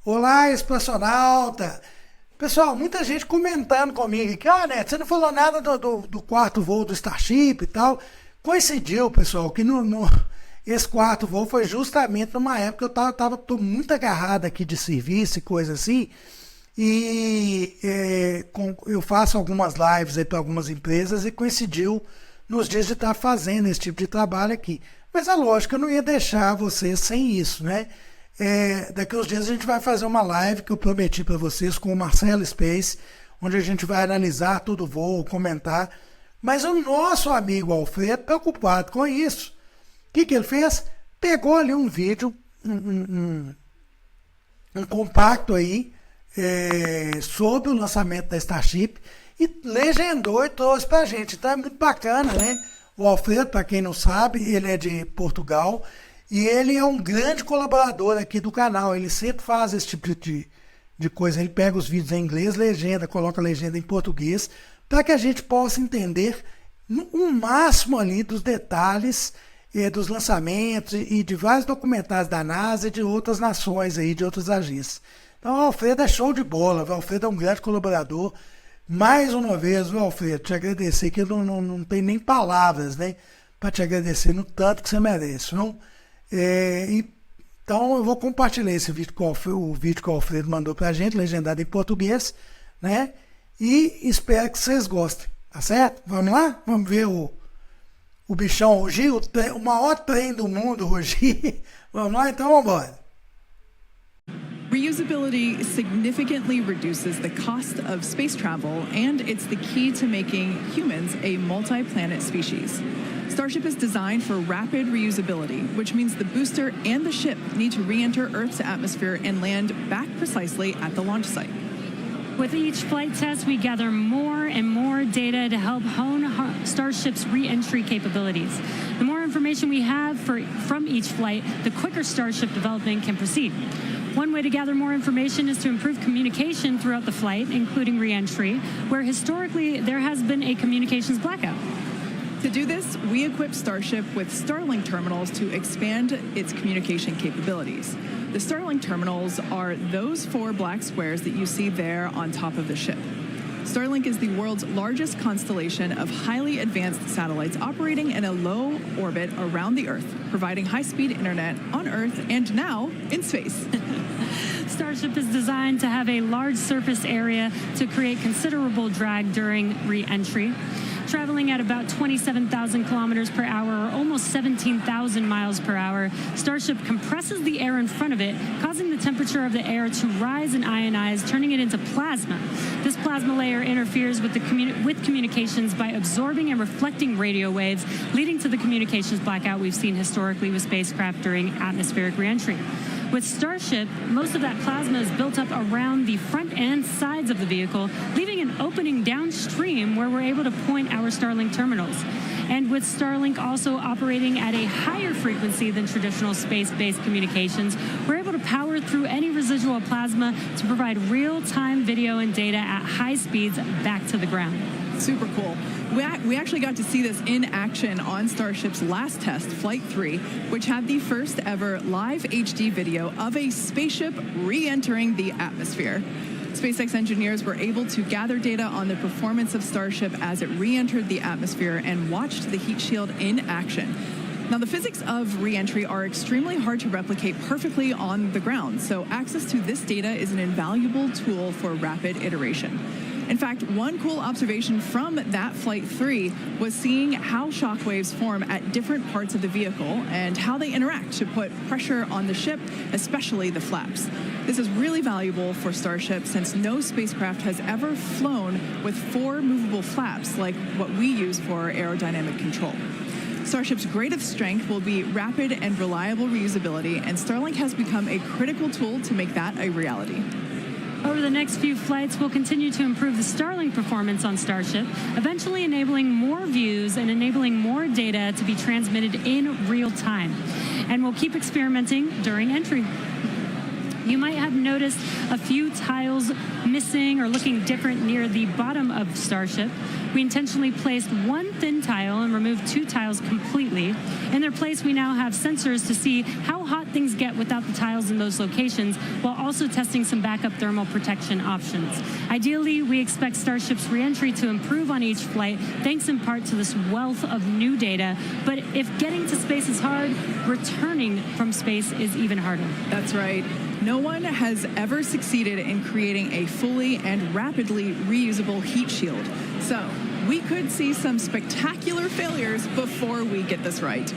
Olá, espaçonauta! Pessoal, muita gente comentando comigo aqui, Neto, você não falou nada do quarto voo do Starship e tal. Coincidiu, pessoal, que esse quarto voo foi justamente numa época que tô muito agarrado aqui de serviço e coisa assim, e eu faço algumas lives aí para algumas empresas e coincidiu nos dias de estar fazendo esse tipo de trabalho aqui. Mas é lógico que eu não ia deixar vocês sem isso, né? Daqui uns dias a gente vai fazer uma live que eu prometi para vocês com o Marcelo Space, onde a gente vai analisar todo o voo, comentar. Mas o nosso amigo Alfredo, preocupado com isso, o que ele fez? Pegou ali um vídeo, um compacto aí, sobre o lançamento da Starship e legendou e trouxe pra gente. Então é muito bacana, né? O Alfredo, para quem não sabe, ele é de Portugal. E ele é um grande colaborador aqui do canal. Ele sempre faz esse tipo de coisa. Ele pega os vídeos em inglês, legenda, coloca a legenda em português, para que a gente possa entender o máximo ali dos detalhes dos lançamentos e de vários documentários da NASA e de outras nações, aí, de outras agências. Então o Alfredo é show de bola. O Alfredo é um grande colaborador. Mais uma vez, Alfredo, te agradecer, que eu não tenho nem palavras, né, para te agradecer no tanto que você merece, não? Então eu vou compartilhar esse vídeo o vídeo que o Alfredo mandou pra gente, legendado em português, né? E espero que vocês gostem, tá certo? Vamos lá? Vamos ver o bichão rugir, o maior trem do mundo rugir. Vamos lá? Então vamos embora. Reusability significantly reduces the cost of space travel, and it's the key to making humans a multi-planet species. Starship is designed for rapid reusability, which means the booster and the ship need to re-enter Earth's atmosphere and land back precisely at the launch site. With each flight test, we gather more and more data to help hone Starship's re-entry capabilities. The more information we have from each flight, the quicker Starship development can proceed. One way to gather more information is to improve communication throughout the flight, including re-entry, where historically there has been a communications blackout. To do this, we equipped Starship with Starlink terminals to expand its communication capabilities. The Starlink terminals are those 4 black squares that you see there on top of the ship. Starlink is the world's largest constellation of highly advanced satellites operating in a low orbit around the Earth, providing high-speed internet on Earth and now in space. Starship is designed to have a large surface area to create considerable drag during re-entry. Traveling at about 27,000 kilometers per hour, or almost 17,000 miles per hour, Starship compresses the air in front of it, causing the temperature of the air to rise and ionize, turning it into plasma. This plasma layer interferes with communications by absorbing and reflecting radio waves, leading to the communications blackout we've seen historically with spacecraft during atmospheric reentry. With Starship, most of that plasma is built up around the front and sides of the vehicle, leaving an opening downstream where we're able to point our Starlink terminals. And with Starlink also operating at a higher frequency than traditional space-based communications, we're able to power through any residual plasma to provide real-time video and data at high speeds back to the ground. Super cool. We actually got to see this in action on Starship's last test, Flight 3, which had the first ever live HD video of a spaceship re-entering the atmosphere. SpaceX engineers were able to gather data on the performance of Starship as it re-entered the atmosphere and watched the heat shield in action. Now, the physics of re-entry are extremely hard to replicate perfectly on the ground, so access to this data is an invaluable tool for rapid iteration. In fact, one cool observation from that Flight 3 was seeing how shock waves form at different parts of the vehicle and how they interact to put pressure on the ship, especially the flaps. This is really valuable for Starship since no spacecraft has ever flown with 4 movable flaps like what we use for aerodynamic control. Starship's greatest strength will be rapid and reliable reusability, and Starlink has become a critical tool to make that a reality. Over the next few flights, we'll continue to improve the Starlink performance on Starship, eventually enabling more views and enabling more data to be transmitted in real time. And we'll keep experimenting during entry. You might have noticed a few tiles missing or looking different near the bottom of Starship. We intentionally placed one thin tile and removed 2 tiles completely. In their place, we now have sensors to see how hot things get without the tiles in those locations, while also testing some backup thermal protection options. Ideally, we expect Starship's reentry to improve on each flight, thanks in part to this wealth of new data. But if getting to space is hard, returning from space is even harder. That's right. No one has ever succeeded in creating a fully and rapidly reusable heat shield. So we could see some spectacular failures before we get this right.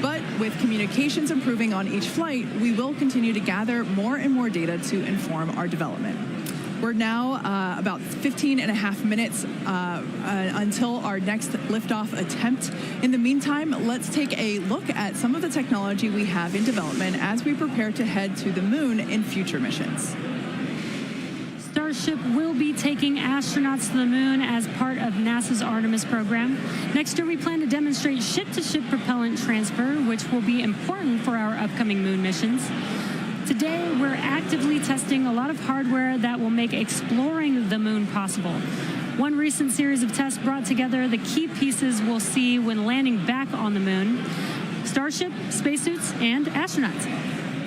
But with communications improving on each flight, we will continue to gather more and more data to inform our development. We're now about 15 and a half minutes until our next liftoff attempt. In the meantime, let's take a look at some of the technology we have in development as we prepare to head to the moon in future missions. Starship will be taking astronauts to the moon as part of NASA's Artemis program. Next year, we plan to demonstrate ship-to-ship propellant transfer, which will be important for our upcoming moon missions. Today, we're actively testing a lot of hardware that will make exploring the moon possible. One recent series of tests brought together the key pieces we'll see when landing back on the moon: Starship, spacesuits, and astronauts.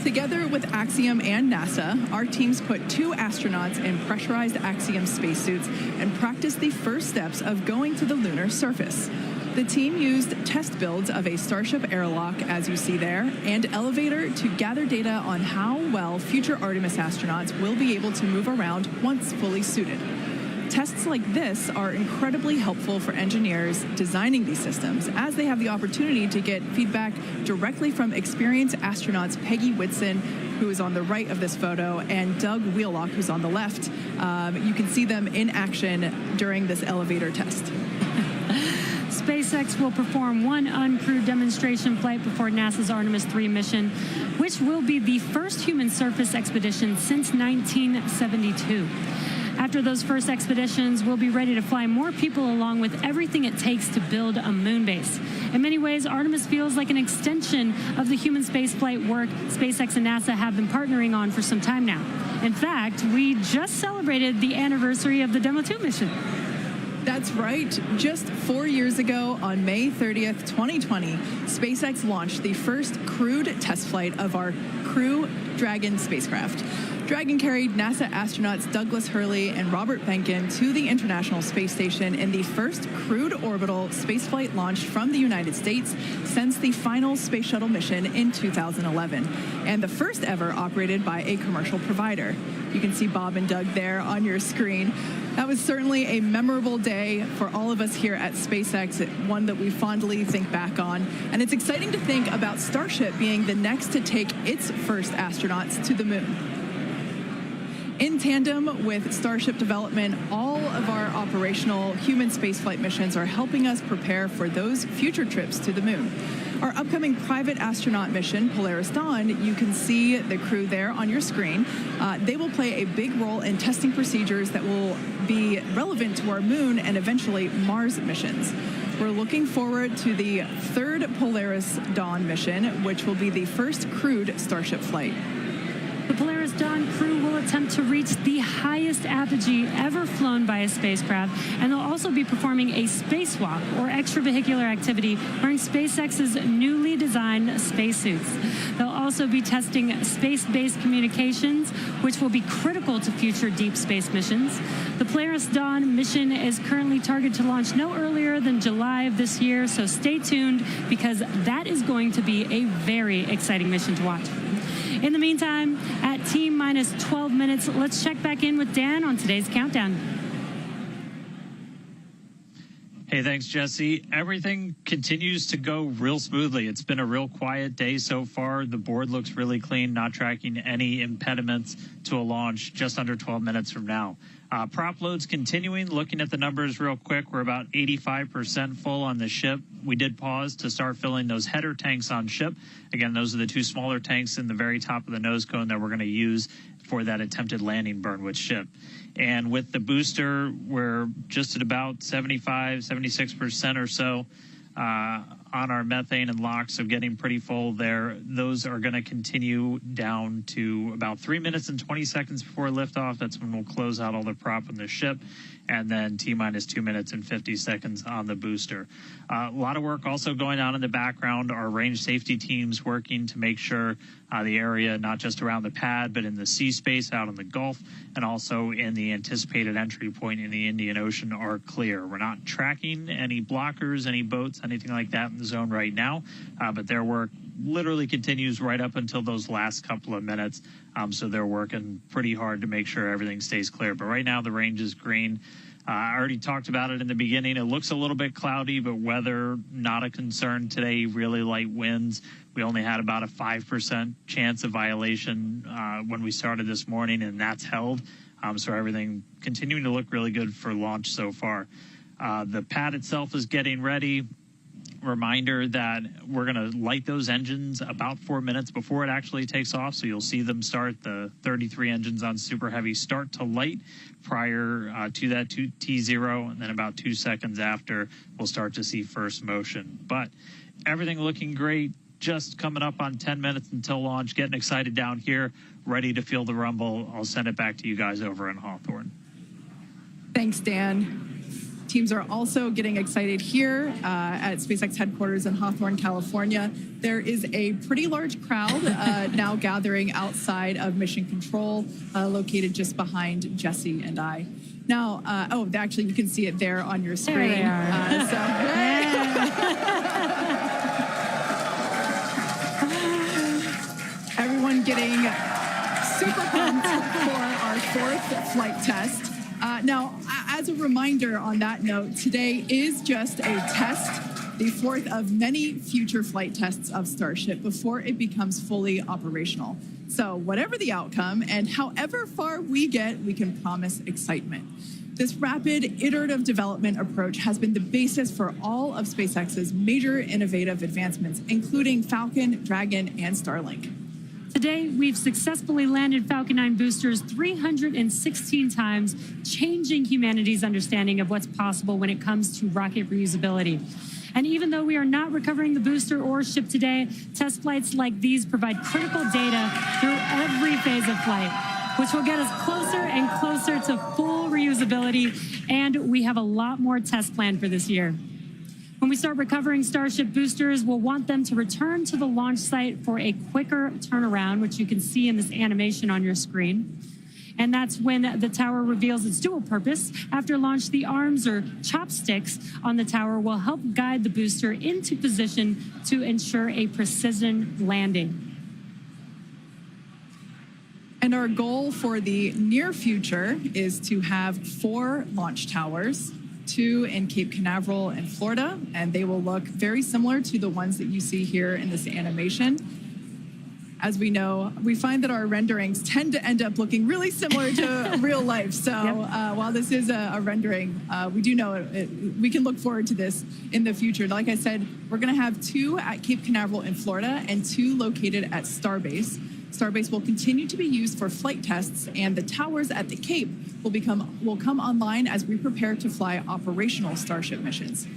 Together with Axiom and NASA, our teams put 2 astronauts in pressurized Axiom spacesuits and practiced the first steps of going to the lunar surface. The team used test builds of a Starship airlock, as you see there, and elevator to gather data on how well future Artemis astronauts will be able to move around once fully suited. Tests like this are incredibly helpful for engineers designing these systems, as they have the opportunity to get feedback directly from experienced astronauts Peggy Whitson, who is on the right of this photo, and Doug Wheelock, who's on the left. You can see them in action during this elevator test. SpaceX will perform one uncrewed demonstration flight before NASA's Artemis 3 mission, which will be the first human surface expedition since 1972. After those first expeditions, we'll be ready to fly more people along with everything it takes to build a moon base. In many ways, Artemis feels like an extension of the human spaceflight work SpaceX and NASA have been partnering on for some time now. In fact, we just celebrated the anniversary of the Demo 2 mission. That's right. Just 4 years ago, on May 30th, 2020, SpaceX launched the first crewed test flight of our Crew Dragon spacecraft. Dragon carried NASA astronauts Douglas Hurley and Robert Behnken to the International Space Station in the first crewed orbital spaceflight launched from the United States since the final Space Shuttle mission in 2011, and the first ever operated by a commercial provider. You can see Bob and Doug there on your screen. That was certainly a memorable day for all of us here at SpaceX, one that we fondly think back on. And it's exciting to think about Starship being the next to take its first astronauts to the moon. In tandem with Starship development, all of our operational human spaceflight missions are helping us prepare for those future trips to the moon. Our upcoming private astronaut mission, Polaris Dawn, you can see the crew there on your screen. They will play a big role in testing procedures that will be relevant to our moon and eventually Mars missions. We're looking forward to the third Polaris Dawn mission, which will be the first crewed Starship flight. The Polaris Dawn crew will attempt to reach the highest apogee ever flown by a spacecraft, and they'll also be performing a spacewalk, or extravehicular activity, wearing SpaceX's newly designed spacesuits. They'll also be testing space-based communications, which will be critical to future deep space missions. The Polaris Dawn mission is currently targeted to launch no earlier than July of this year, so stay tuned, because that is going to be a very exciting mission to watch. In the meantime, at T-minus 12 minutes, let's check back in with Dan on today's countdown. Hey, thanks, Jesse. Everything continues to go real smoothly. It's been a real quiet day so far. The board looks really clean, not tracking any impediments to a launch just under 12 minutes from now. Prop loads continuing. Looking at the numbers real quick, we're about 85% full on the ship. We did pause to start filling those header tanks on ship. Again, those are the 2 smaller tanks in the very top of the nose cone that we're going to use for that attempted landing burn with ship. And with the booster, we're just at about 75, 76% or so on our methane and LOX, so getting pretty full there. Those are going to continue down to about 3 minutes and 20 seconds before liftoff. That's when we'll close out all the prop on the ship, and then T-minus 2 minutes and 50 seconds on the booster. A lot of work also going on in the background. Our range safety teams working to make sure the area, not just around the pad, but in the sea space out in the Gulf, and also in the anticipated entry point in the Indian Ocean are clear. We're not tracking any blockers, any boats, anything like that in the zone right now, but their work literally continues right up until those last couple of minutes. So they're working pretty hard to make sure everything stays clear. But right now the range is green. I already talked about it in the beginning. It looks a little bit cloudy, but weather not a concern today. Really light winds. We only had about a 5% chance of violation when we started this morning, and that's held. So everything continuing to look really good for launch so far. The pad itself is getting ready. Reminder that we're going to light those engines about 4 minutes before it actually takes off. So you'll see them start, the 33 engines on Super Heavy start to light prior to that T0. And then about 2 seconds after, we'll start to see first motion. But everything looking great. Just coming up on 10 minutes until launch. Getting excited down here. Ready to feel the rumble. I'll send it back to you guys over in Hawthorne. Thanks, Dan. Teams are also getting excited here at SpaceX headquarters in Hawthorne, California. There is a pretty large crowd now gathering outside of Mission Control, located just behind Jesse and I. Now, actually, you can see it there on your screen. There they are. Everyone getting super pumped for our fourth flight test. Now, as a reminder on that note, today is just a test, the fourth of many future flight tests of Starship before it becomes fully operational. So whatever the outcome and however far we get, we can promise excitement. This rapid iterative development approach has been the basis for all of SpaceX's major innovative advancements, including Falcon, Dragon, and Starlink. Today, we've successfully landed Falcon 9 boosters 316 times, changing humanity's understanding of what's possible when it comes to rocket reusability. And even though we are not recovering the booster or ship today, test flights like these provide critical data through every phase of flight, which will get us closer and closer to full reusability. And we have a lot more tests planned for this year. When we start recovering Starship boosters, we'll want them to return to the launch site for a quicker turnaround, which you can see in this animation on your screen. And that's when the tower reveals its dual purpose. After launch, the arms or chopsticks on the tower will help guide the booster into position to ensure a precision landing. And our goal for the near future is to have 4 launch towers, 2 in Cape Canaveral in Florida, and they will look very similar to the ones that you see here in this animation. As we know, we find that our renderings tend to end up looking really similar to real life. So while this is a rendering, we do know we can look forward to this in the future. Like I said, we're going to have 2 at Cape Canaveral in Florida and 2 located at Starbase. Starbase will continue to be used for flight tests, and the towers at the Cape will come online as we prepare to fly operational Starship missions.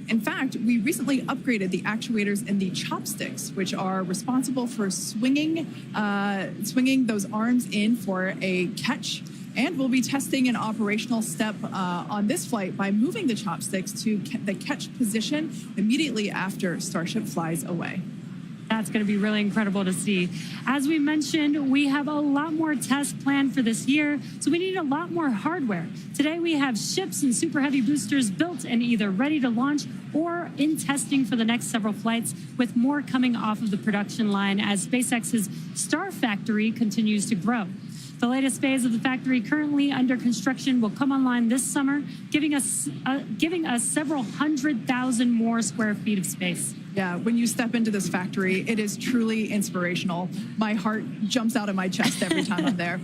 In fact, we recently upgraded the actuators in the chopsticks, which are responsible for swinging those arms in for a catch. And we'll be testing an operational step on this flight by moving the chopsticks to the catch position immediately after Starship flies away. That's going to be really incredible to see. As we mentioned, we have a lot more tests planned for this year, so we need a lot more hardware. Today, we have ships and Super Heavy boosters built and either ready to launch or in testing for the next several flights, with more coming off of the production line as SpaceX's Star Factory continues to grow. The latest phase of the factory currently under construction will come online this summer, giving us several 100,000 more square feet of space. Yeah, when you step into this factory, it is truly inspirational. My heart jumps out of my chest every time I'm there.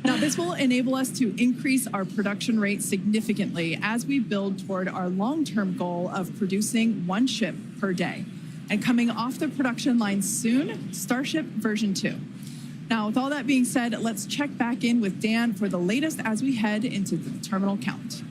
Now, this will enable us to increase our production rate significantly as we build toward our long-term goal of producing 1 ship per day. And coming off the production line soon, Starship version 2. Now, with all that being said, let's check back in with Dan for the latest as we head into the terminal count.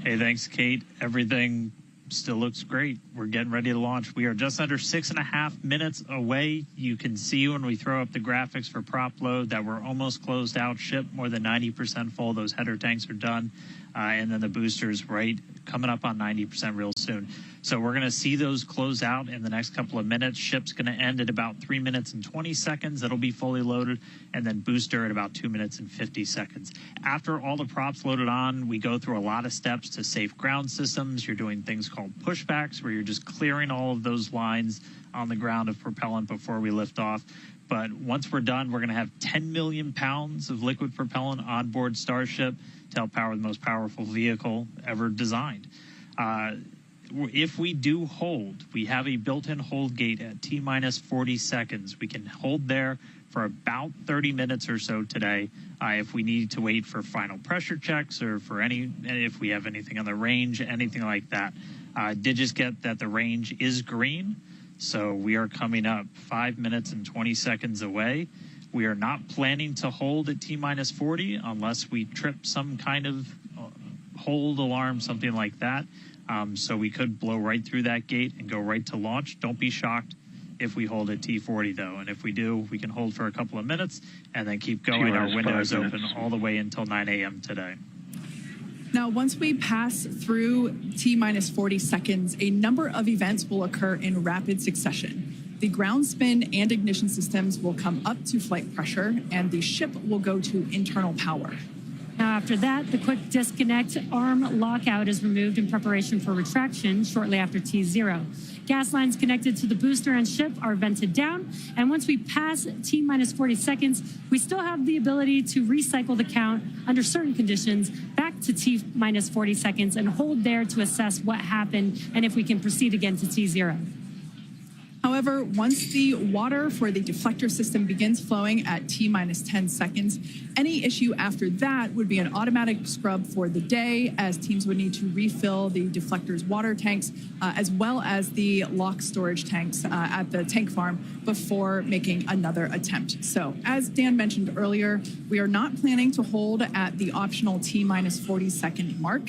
Hey, thanks, Kate. Everything still looks great. We're getting ready to launch. We are just under 6.5 minutes away. You can see when we throw up the graphics for prop load that we're almost closed out. Ship more than 90% full. Those header tanks are done. And then the boosters right coming up on 90% real soon. So we're going to see those close out in the next couple of minutes. Ship's going to end at about 3 minutes and 20 seconds. It'll be fully loaded, and then booster at about 2 minutes and 50 seconds. After all the props loaded on, we go through a lot of steps to safe ground systems. You're doing things called pushbacks, where you're just clearing all of those lines on the ground of propellant before we lift off. But once we're done, we're going to have 10 million pounds of liquid propellant on board Starship to help power the most powerful vehicle ever designed. If we do hold, we have a built-in hold gate at T-minus 40 seconds. We can hold there for about 30 minutes or so today. If we need to wait for final pressure checks or for if we have anything on the range, anything like that. Did just get that the range is green. So we are coming up 5 minutes and 20 seconds away. We are not planning to hold at T-minus 40 unless we trip some kind of hold alarm, something like that. So we could blow right through that gate and go right to launch. Don't be shocked if we hold at T40, though. And if we do, we can hold for a couple of minutes and then keep going. Our window is open all the way until 9 a.m. today. Now, once we pass through T-minus 40 seconds, a number of events will occur in rapid succession. The ground spin and ignition systems will come up to flight pressure, and the ship will go to internal power. Now, after that, the quick disconnect arm lockout is removed in preparation for retraction shortly after T0. Gas lines connected to the booster and ship are vented down, and once we pass T-minus 40 seconds, we still have the ability to recycle the count under certain conditions back to T-minus 40 seconds and hold there to assess what happened and if we can proceed again to T0. However, once the water for the deflector system begins flowing at T-minus 10 seconds, any issue after that would be an automatic scrub for the day, as teams would need to refill the deflector's water tanks, as well as the lock storage tanks at the tank farm before making another attempt. So, as Dan mentioned earlier, we are not planning to hold at the optional T-minus 40-second mark.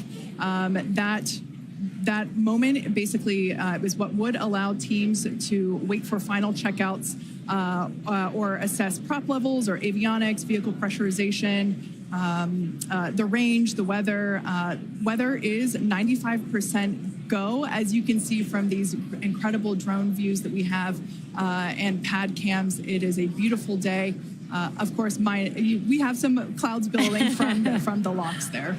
That moment basically is what would allow teams to wait for final checkouts or assess prop levels or avionics, vehicle pressurization, the range, the weather. Weather is 95% go, as you can see from these incredible drone views that we have and pad cams. It is a beautiful day. Of course, we have some clouds billowing from the locks there.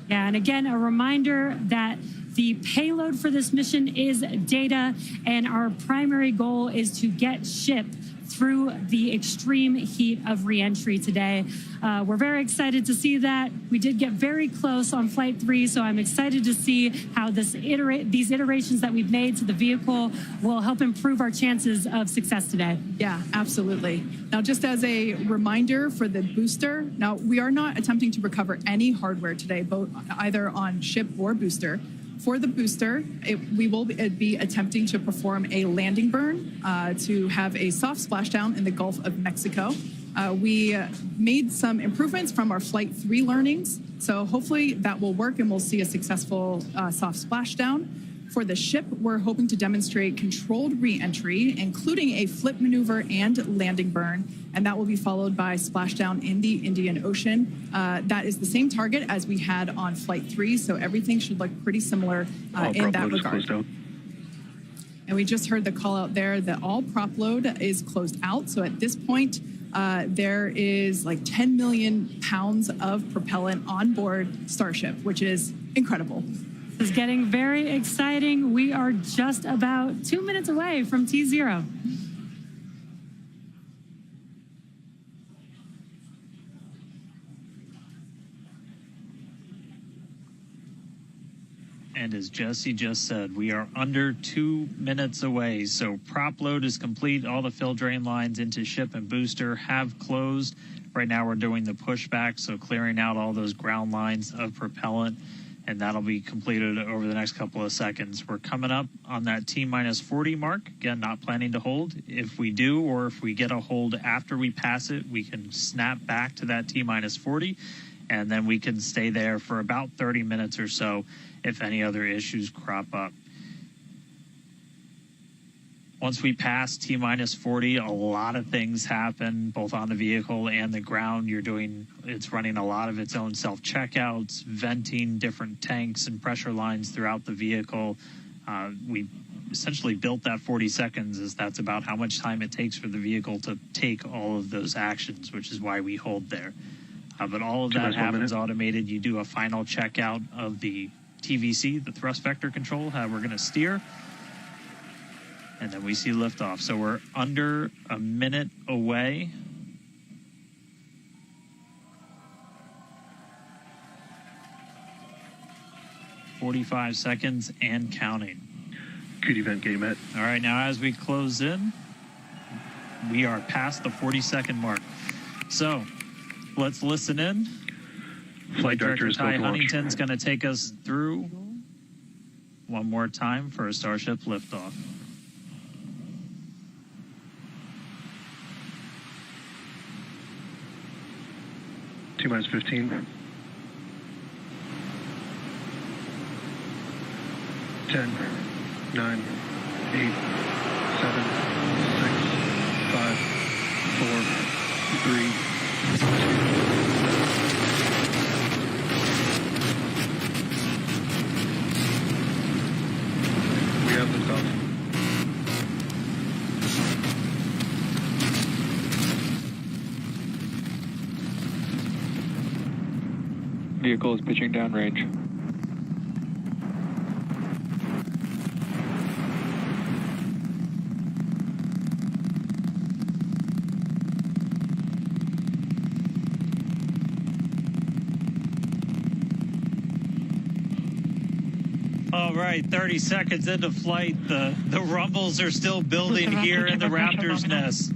Yeah, and again, a reminder that the payload for this mission is data, and our primary goal is to get ship through the extreme heat of reentry today. We're very excited to see that. We did get very close on Flight 3, so I'm excited to see how these iterations that we've made to the vehicle will help improve our chances of success today. Yeah, absolutely. Now, just as a reminder for the booster, now we are not attempting to recover any hardware today, both either on ship or booster. For the booster, we will be attempting to perform a landing burn to have a soft splashdown in the Gulf of Mexico. We made some improvements from our Flight 3 learnings, so hopefully that will work and we'll see a successful soft splashdown. For the ship, we're hoping to demonstrate controlled re-entry, including a flip maneuver and landing burn, and that will be followed by splashdown in the Indian Ocean. That is the same target as we had on Flight 3, so everything should look pretty similar in that regard. And we just heard the call out there that all prop load is closed out, so at this point, there is like 10 million pounds of propellant on board Starship, which is incredible. This is getting very exciting. We are just about 2 minutes away from T0. And as Jesse just said, we are under 2 minutes away. So prop load is complete. All the fill drain lines into ship and booster have closed. Right now we're doing the pushback, so clearing out all those ground lines of propellant, and that'll be completed over the next couple of seconds. We're coming up on that T-minus 40 mark. Again, not planning to hold. If we do, or if we get a hold after we pass it, we can snap back to that T-minus 40, and then we can stay there for about 30 minutes or so if any other issues crop up. Once we pass T-minus 40, a lot of things happen, both on the vehicle and the ground. It's running a lot of its own self-checkouts, venting different tanks and pressure lines throughout the vehicle. We essentially built that 40 seconds as that's about how much time it takes for the vehicle to take all of those actions, which is why we hold there. But all of that happens automated. You do a final checkout of the TVC, the thrust vector control, how we're going to steer. And then we see liftoff. So we're under a minute away. "45 seconds and counting." Good event, game met. All right, now as we close in, we are past the 40-second mark. So let's listen in. Flight Director Ty Huntington's going to take us through one more time for a Starship liftoff. T-minus 15. 10, 9, 8, 7, 6, 5, 4, 3, 2. We have liftoff. Vehicle is pitching downrange. All right, 30 seconds into flight. The rumbles are still building here in the Raptor's nest.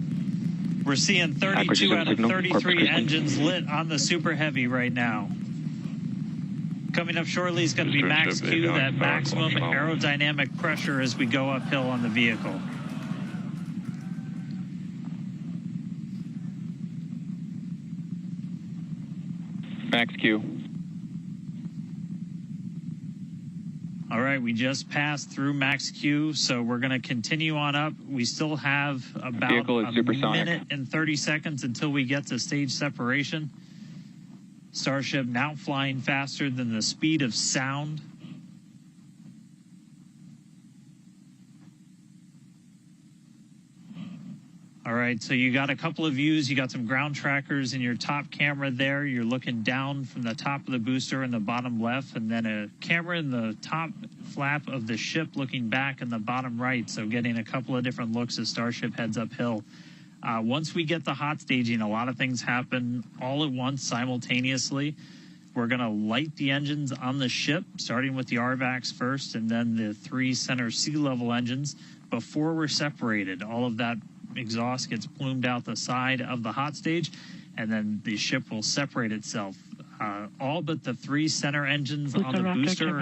We're seeing 32 out of 33 engines lit on the Super Heavy right now. Coming up shortly is going to be max Q, that maximum aerodynamic pressure as we go uphill on the vehicle. Max Q. All right, we just passed through max Q, so we're going to continue on up. We still have about a minute and 30 seconds until we get to stage separation. Starship now flying faster than the speed of sound. All right, so you got a couple of views. You got some ground trackers in your top camera there. You're looking down from the top of the booster in the bottom left, and then a camera in the top flap of the ship looking back in the bottom right, so getting a couple of different looks as Starship heads uphill. Once we get the hot staging, a lot of things happen all at once simultaneously. We're going to light the engines on the ship, starting with the RVACs first, and then the 3 center sea level engines before we're separated. All of that exhaust gets plumed out the side of the hot stage, and then the ship will separate itself. All but the 3 center engines on the booster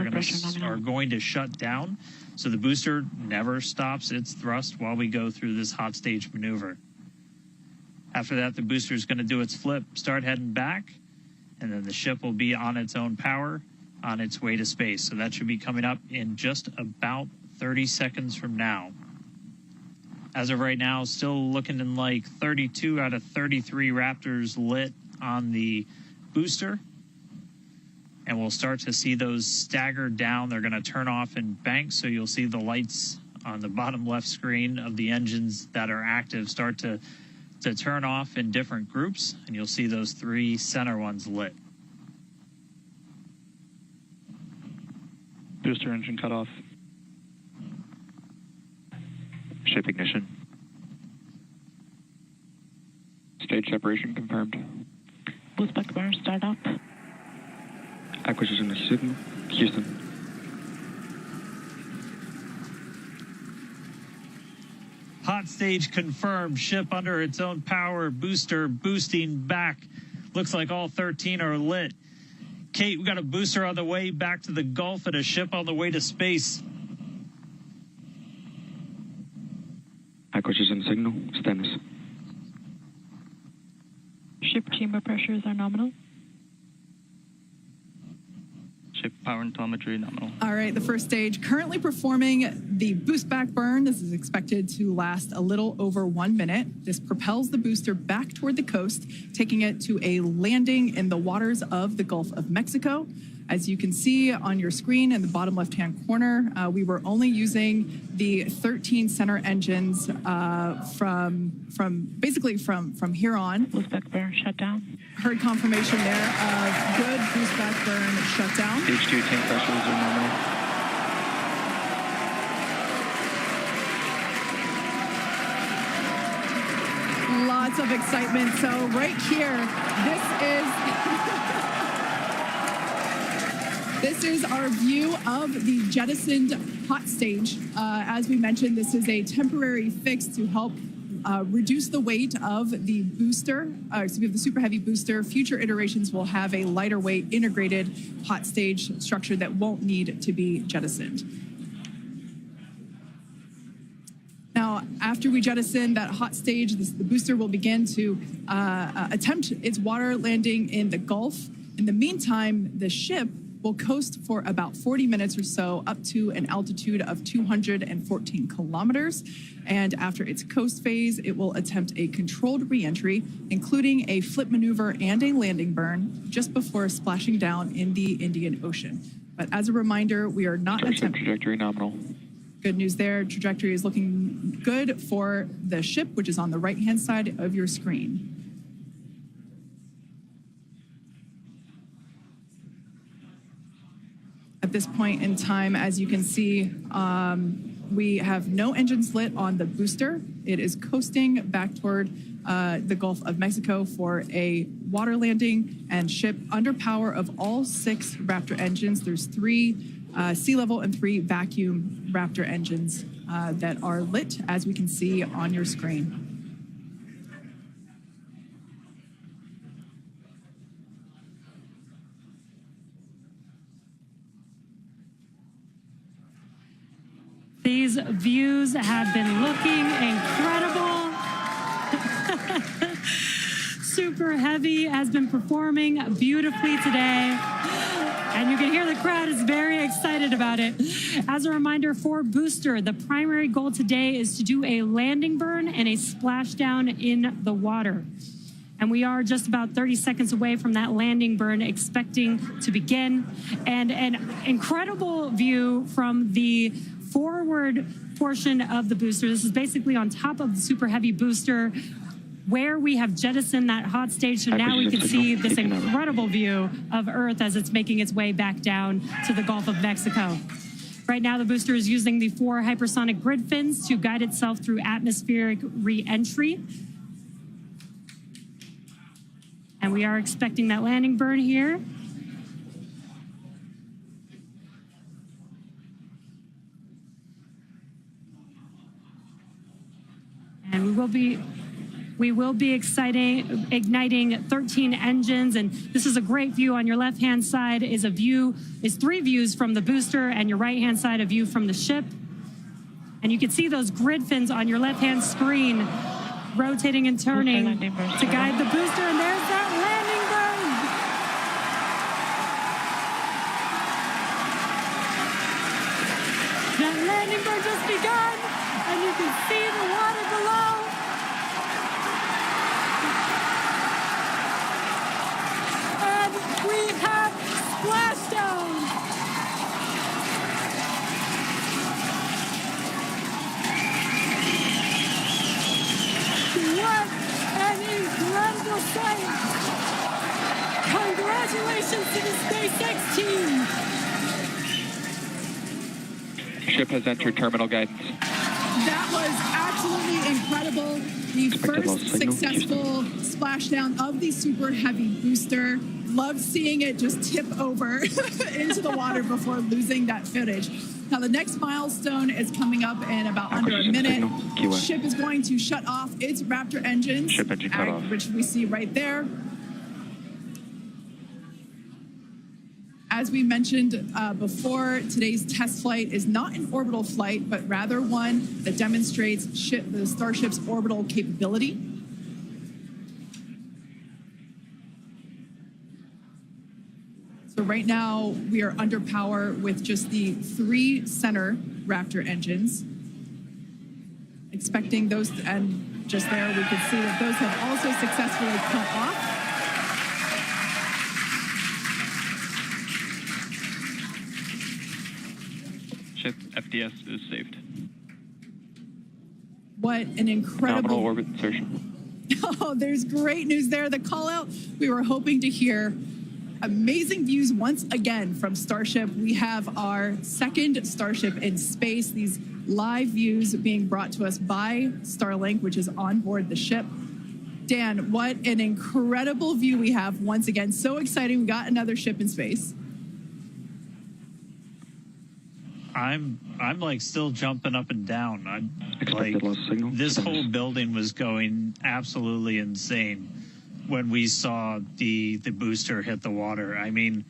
are going to shut down, so the booster never stops its thrust while we go through this hot stage maneuver. After that, the booster is going to do its flip, start heading back, and then the ship will be on its own power on its way to space. So that should be coming up in just about 30 seconds from now. As of right now, still looking in like 32 out of 33 Raptors lit on the booster. And we'll start to see those stagger down. They're going to turn off in banks, so you'll see the lights on the bottom left screen of the engines that are active start to turn off in different groups, and you'll see those 3 center ones lit. Booster engine cut off. Ship ignition. Stage separation confirmed. Boost back burn start up. Acquisition of signal. Houston. Hot stage confirmed. Ship under its own power. Booster boosting back. Looks like all 13 are lit. Kate, we got a booster on the way back to the Gulf and a ship on the way to space. Acquisition signal. Stennis. Ship chamber pressures are nominal. Ship Power and telemetry nominal. All right, the first stage currently performing the boost back burn. This is expected to last a little over 1 minute. This propels the booster back toward the coast, taking it to a landing in the waters of the Gulf of Mexico. As you can see on your screen in the bottom left-hand corner, we were only using the 13 center engines from here on. Boost back burn shut down. Heard confirmation there of good boost back burn shutdown. H2 tank pressures are nominal. Lots of excitement. So right here, this is our view of the jettisoned hot stage. As we mentioned, this is a temporary fix to help reduce the weight of the booster, the Super Heavy booster. Future iterations will have a lighter weight integrated hot stage structure that won't need to be jettisoned. Now, after we jettison that hot stage, the booster will begin to attempt its water landing in the Gulf. In the meantime, the ship will coast for about 40 minutes or so up to an altitude of 214 kilometers. And after its coast phase, it will attempt a controlled re-entry, including a flip maneuver and a landing burn just before splashing down in the Indian Ocean. But as a reminder, we are not attempting... Trajectory nominal. Good news there. Trajectory is looking good for the ship, which is on the right-hand side of your screen. At this point in time, as you can see, we have no engines lit on the booster. It is coasting back toward the Gulf of Mexico for a water landing and ship under power of all 6 Raptor engines. There's 3 sea level and 3 vacuum Raptor engines that are lit, as we can see on your screen. These views have been looking incredible. Super Heavy has been performing beautifully today. And you can hear the crowd is very excited about it. As a reminder for Booster, the primary goal today is to do a landing burn and a splashdown in the water. And we are just about 30 seconds away from that landing burn expecting to begin. And an incredible view from the forward portion of the booster. This is basically on top of the Super Heavy booster where we have jettisoned that hot stage. So now we can see this incredible view of Earth as it's making its way back down to the Gulf of Mexico. Right now, the booster is using the 4 hypersonic grid fins to guide itself through atmospheric re-entry. And we are expecting that landing burn here. And we will be igniting 13 engines, and this is a great view. On your left-hand side is 3 views from the booster, and your right-hand side a view from the ship. And you can see those grid fins on your left-hand screen rotating and turning to guide the booster, and there's that landing burn. That landing burn just begun, and you can see the water below. And we have splashdown. What an incredible sight! Congratulations to the SpaceX team! Ship has entered terminal guidance. That was absolutely incredible. The first successful splashdown of the Super Heavy booster. Loved seeing it just tip over into the water before losing that footage. Now, the next milestone is coming up in about under a minute. The ship is going to shut off its Raptor engines, Ship engine cut off. which we see right there. As we mentioned before, today's test flight is not an orbital flight, but rather one that demonstrates the Starship's orbital capability. So right now we are under power with just the 3 center Raptor engines. Expecting those, and just there we can see that those have also successfully cut off. Ship FDS is saved. What an incredible Nominal orbit insertion. Oh, there's great news there. The call out we were hoping to hear. Amazing views once again from Starship. We have our second Starship in space. These live views being brought to us by Starlink, which is on board the ship. Dan, what an incredible view we have once again. So exciting. We got another ship in space. I'm like still jumping up and down. I'm like, Expected loss signal. this whole building was going absolutely insane when we saw the booster hit the water. I mean,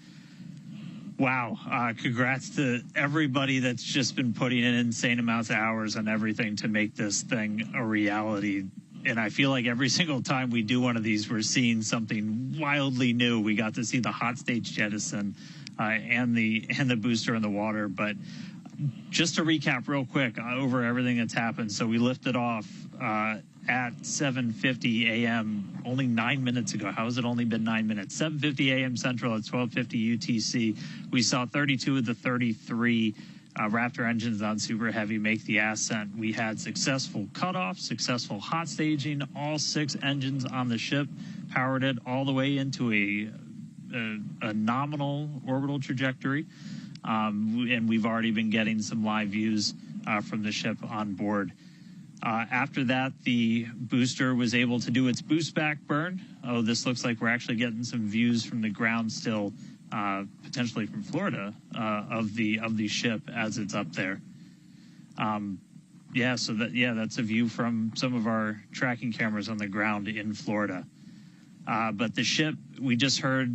wow. Congrats to everybody that's just been putting in insane amounts of hours and everything to make this thing a reality. And I feel like every single time we do one of these, we're seeing something wildly new. We got to see the hot stage jettison and the booster in the water. But just to recap real quick over everything that's happened. So we lifted off at 7:50 a.m. only 9 minutes ago. How has it only been 9 minutes? 7:50 a.m. Central at 12:50 UTC. We saw 32 of the 33 Raptor engines on Super Heavy make the ascent. We had successful cutoff, successful hot staging. All 6 engines on the ship powered it all the way into a nominal orbital trajectory. And we've already been getting some live views from the ship on board. After that, the booster was able to do its boost back burn. Oh, this looks like we're actually getting some views from the ground still, potentially from Florida, of the ship as it's up there. That's a view from some of our tracking cameras on the ground in Florida. But the ship, we just heard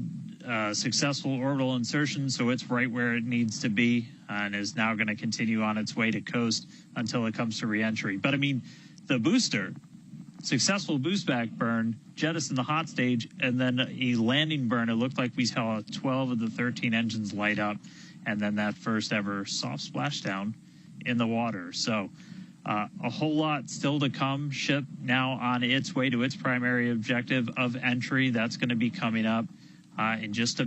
successful orbital insertion, so it's right where it needs to be and is now going to continue on its way to coast until it comes to reentry. But I mean, the booster, successful boost back burn, jettison the hot stage, and then a landing burn. It looked like we saw 12 of the 13 engines light up, and then that first ever soft splashdown in the water. So a whole lot still to come. Ship now on its way to its primary objective of entry. That's going to be coming up in just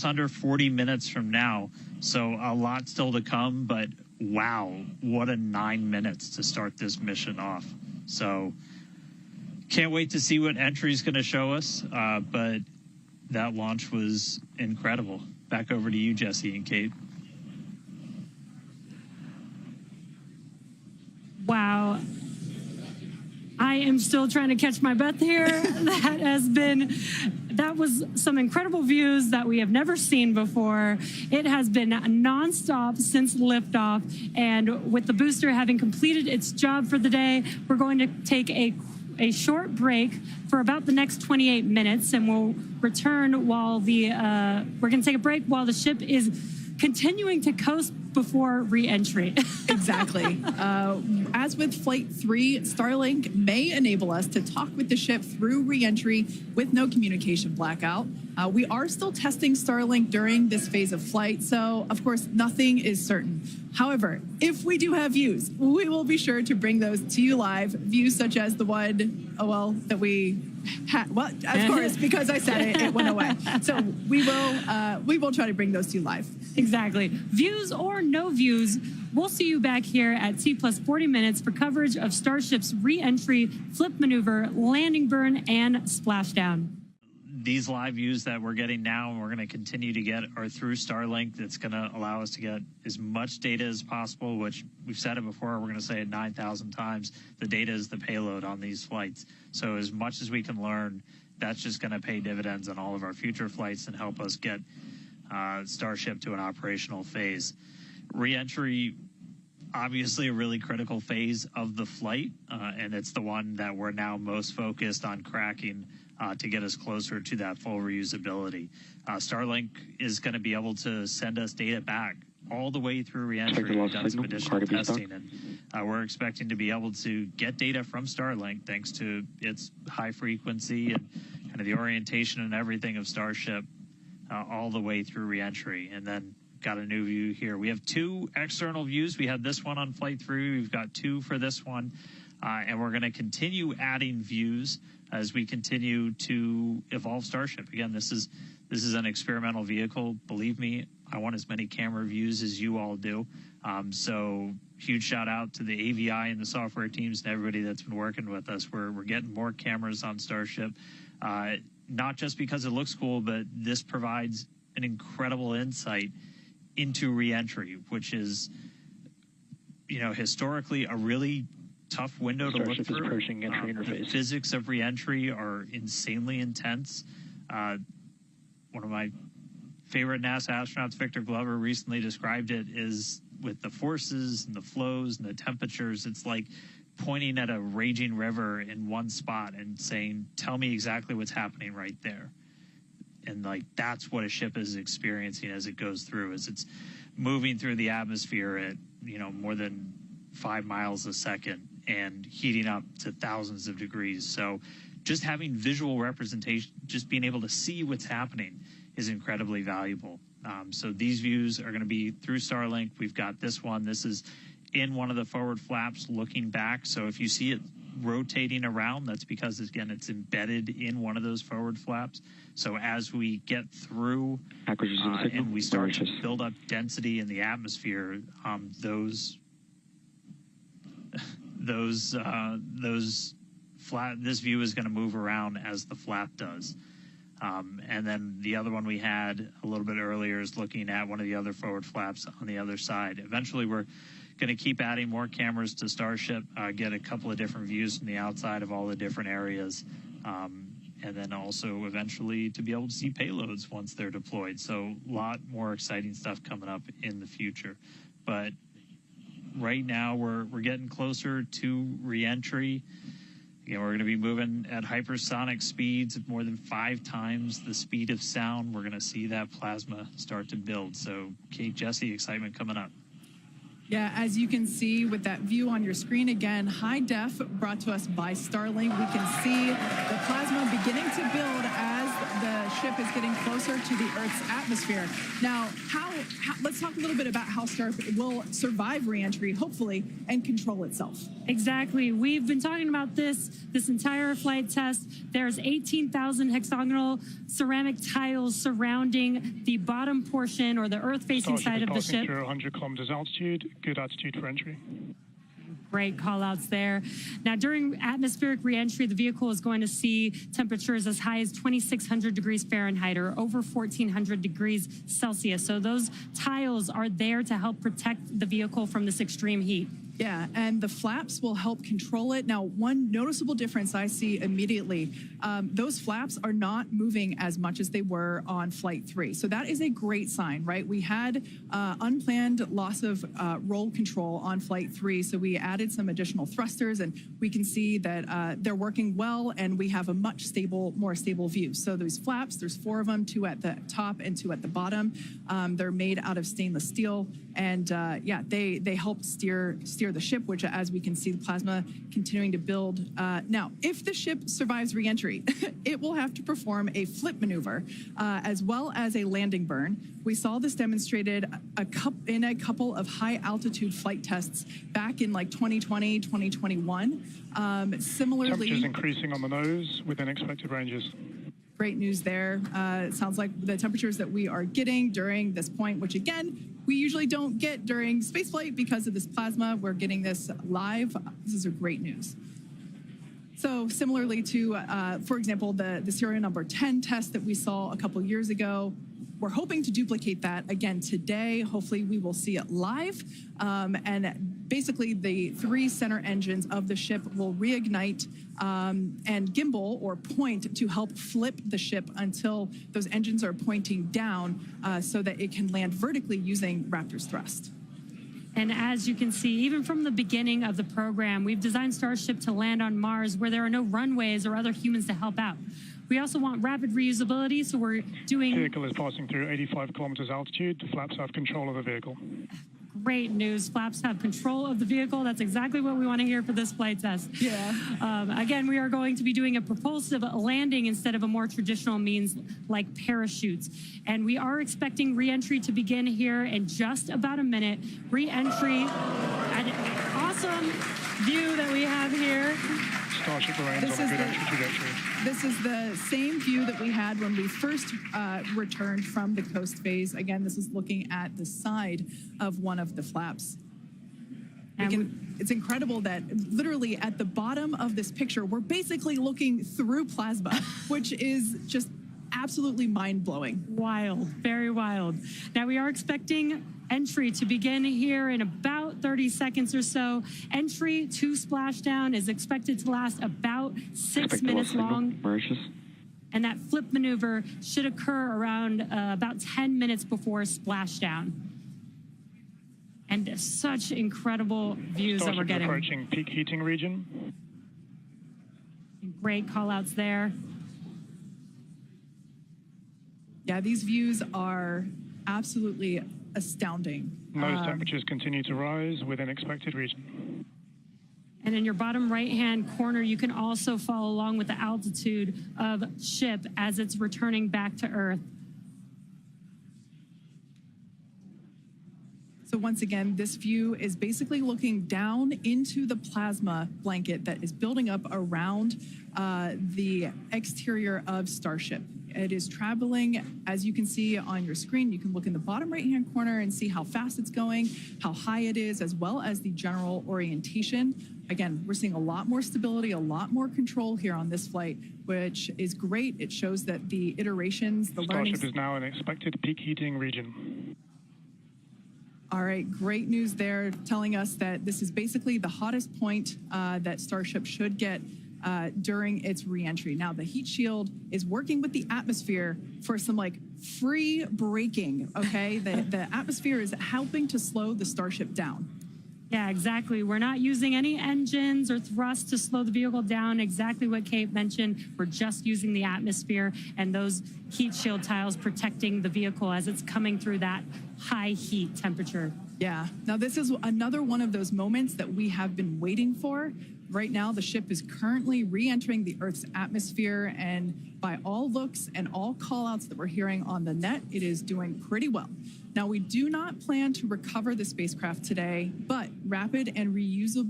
under 40 minutes from now. So a lot still to come, but wow, what a 9 minutes to start this mission off. So can't wait to see what entry is going to show us, but that launch was incredible. Back over to you, Jesse and Kate. Wow. I am still trying to catch my breath here. That was some incredible views that we have never seen before. It has been nonstop since liftoff. And with the booster having completed its job for the day, we're going to take a short break for about the next 28 minutes, and we'll return while we're going to take a break while the ship is continuing to coast before re-entry. Exactly. As with Flight 3, Starlink may enable us to talk with the ship through re-entry with no communication blackout. We are still testing Starlink during this phase of flight, so of course nothing is certain. However, if we do have views, we will be sure to bring those to you live. Views such as the one, that we had. Well, of course, because I said it, it went away. So we will try to bring those to you live. Exactly. Views or no views, we'll see you back here at T plus 40 minutes for coverage of Starship's re-entry, flip maneuver, landing burn, and splashdown. These live views that we're getting now and we're going to continue to get are through Starlink. That's going to allow us to get as much data as possible, which we've said it before, we're going to say it 9,000 times. The data is the payload on these flights. So as much as we can learn, that's just going to pay dividends on all of our future flights and help us get Starship to an operational phase. Re-entry, obviously a really critical phase of the flight, and it's the one that we're now most focused on cracking to get us closer to that full reusability. Starlink is going to be able to send us data back all the way through re-entry. We've done some additional testing, and we're expecting to be able to get data from Starlink thanks to its high frequency and kind of the orientation and everything of Starship all the way through reentry. And then got a new view here. We have 2 external views. We had this one on Flight 3. We've got 2 for this one. And we're going to continue adding views as we continue to evolve Starship. Again, this is an experimental vehicle. Believe me, I want as many camera views as you all do. So huge shout out to the AVI and the software teams and everybody that's been working with us. We're getting more cameras on Starship, not just because it looks cool, but this provides an incredible insight into reentry, which is, historically a really tough window to look through. Approaching entry interface. The physics of reentry are insanely intense. One of my favorite NASA astronauts, Victor Glover, recently described it is with the forces and the flows and the temperatures, it's like pointing at a raging river in one spot and saying, tell me exactly what's happening right there. And that's what a ship is experiencing as it goes through, as it's moving through the atmosphere at, more than 5 miles a second and heating up to thousands of degrees. So just having visual representation, just being able to see what's happening is incredibly valuable. So these views are going to be through Starlink. We've got this one. This is in one of the forward flaps looking back. So if you see it rotating around, that's because, again, it's embedded in one of those forward flaps. So as we get through and we start to build up density in the atmosphere, this view is going to move around as the flap does. And then the other one we had a little bit earlier is looking at one of the other forward flaps on the other side. Eventually, we're going to keep adding more cameras to Starship, get a couple of different views from the outside of all the different areas, and then also eventually to be able to see payloads once they're deployed. So a lot more exciting stuff coming up in the future. But right now, we're getting closer to reentry. We're going to be moving at hypersonic speeds of more than 5 times the speed of sound. We're going to see that plasma start to build. So, Kate, Jesse, excitement coming up. Yeah, as you can see with that view on your screen, again, high def brought to us by Starlink. We can see the plasma beginning to build as the ship is getting closer to the Earth's atmosphere. Now, let's talk a little bit about how Starship will survive reentry, hopefully, and control itself. Exactly. We've been talking about this entire flight test. There's 18,000 hexagonal ceramic tiles surrounding the bottom portion or the Earth-facing side of the ship. Through 100 kilometers altitude, good altitude for entry. Great call-outs there. Now, during atmospheric reentry, the vehicle is going to see temperatures as high as 2,600 degrees Fahrenheit or over 1,400 degrees Celsius. So those tiles are there to help protect the vehicle from this extreme heat. Yeah, and the flaps will help control it. Now, one noticeable difference I see immediately, those flaps are not moving as much as they were on Flight 3. So that is a great sign, right? We had unplanned loss of roll control on Flight 3, so we added some additional thrusters, and we can see that they're working well, and we have a much more stable view. So those flaps, there's 4 of them, 2 at the top and 2 at the bottom. They're made out of stainless steel, and yeah, they help steer the ship, which, as we can see, the plasma continuing to build. Now, if the ship survives reentry, it will have to perform a flip maneuver as well as a landing burn. We saw this demonstrated in a couple of high-altitude flight tests back in 2020, 2021. Similarly, temperatures increasing on the nose within expected ranges. Great news there. It sounds like the temperatures that we are getting during this point, which again, we usually don't get during spaceflight because of this plasma. We're getting this live. This is great news. So similarly to, for example, the serial number 10 test that we saw a couple years ago, we're hoping to duplicate that again today. Hopefully we will see it live. And basically the 3 center engines of the ship will reignite and gimbal or point to help flip the ship until those engines are pointing down so that it can land vertically using Raptor's thrust. And as you can see, even from the beginning of the program, we've designed Starship to land on Mars where there are no runways or other humans to help out. We also want rapid reusability, so we're doing... The vehicle is passing through 85 kilometers altitude. The flaps have control of the vehicle. Great news. Flaps have control of the vehicle. That's exactly what we want to hear for this flight test. Yeah. Again, we are going to be doing a propulsive landing instead of a more traditional means like parachutes. And we are expecting re-entry to begin here in just about a minute. Re-entry, an awesome view that we have here. Starship remains on a good entry trajectory. This is the same view that we had when we first returned from the coast phase. Again, this is looking at the side of one of the flaps. It's incredible that literally at the bottom of this picture, we're basically looking through plasma, which is just absolutely mind-blowing. Wild, very wild. Now we are expecting entry to begin here in about 30 seconds or so. Entry to splashdown is expected to last about 6 minutes long. And that flip maneuver should occur around about 10 minutes before splashdown. And such incredible views that we're getting. Approaching peak heating region. Great call outs there. Yeah, these views are absolutely astounding. Nose temperatures continue to rise within expected region. And in your bottom right-hand corner, you can also follow along with the altitude of ship as it's returning back to Earth. So once again, this view is basically looking down into the plasma blanket that is building up around the exterior of Starship. It is traveling, as you can see on your screen. You can look in the bottom right-hand corner and see how fast it's going, how high it is, as well as the general orientation. Again, we're seeing a lot more stability, a lot more control here on this flight, which is great. It shows that the iterations, the learning... Starship is now in expected peak heating region. All right, great news there, telling us that this is basically the hottest point that Starship should get during its re-entry. Now, the heat shield is working with the atmosphere for some like free braking, okay? The atmosphere is helping to slow the Starship down. Yeah, exactly. We're not using any engines or thrust to slow the vehicle down. Exactly what Kate mentioned. We're just using the atmosphere and those heat shield tiles protecting the vehicle as it's coming through that high heat temperature. Yeah. Now, this is another one of those moments that we have been waiting for. Right now, the ship is currently re-entering the Earth's atmosphere, and by all looks and all call-outs that we're hearing on the net, it is doing pretty well. Now, we do not plan to recover the spacecraft today, but rapid and reliable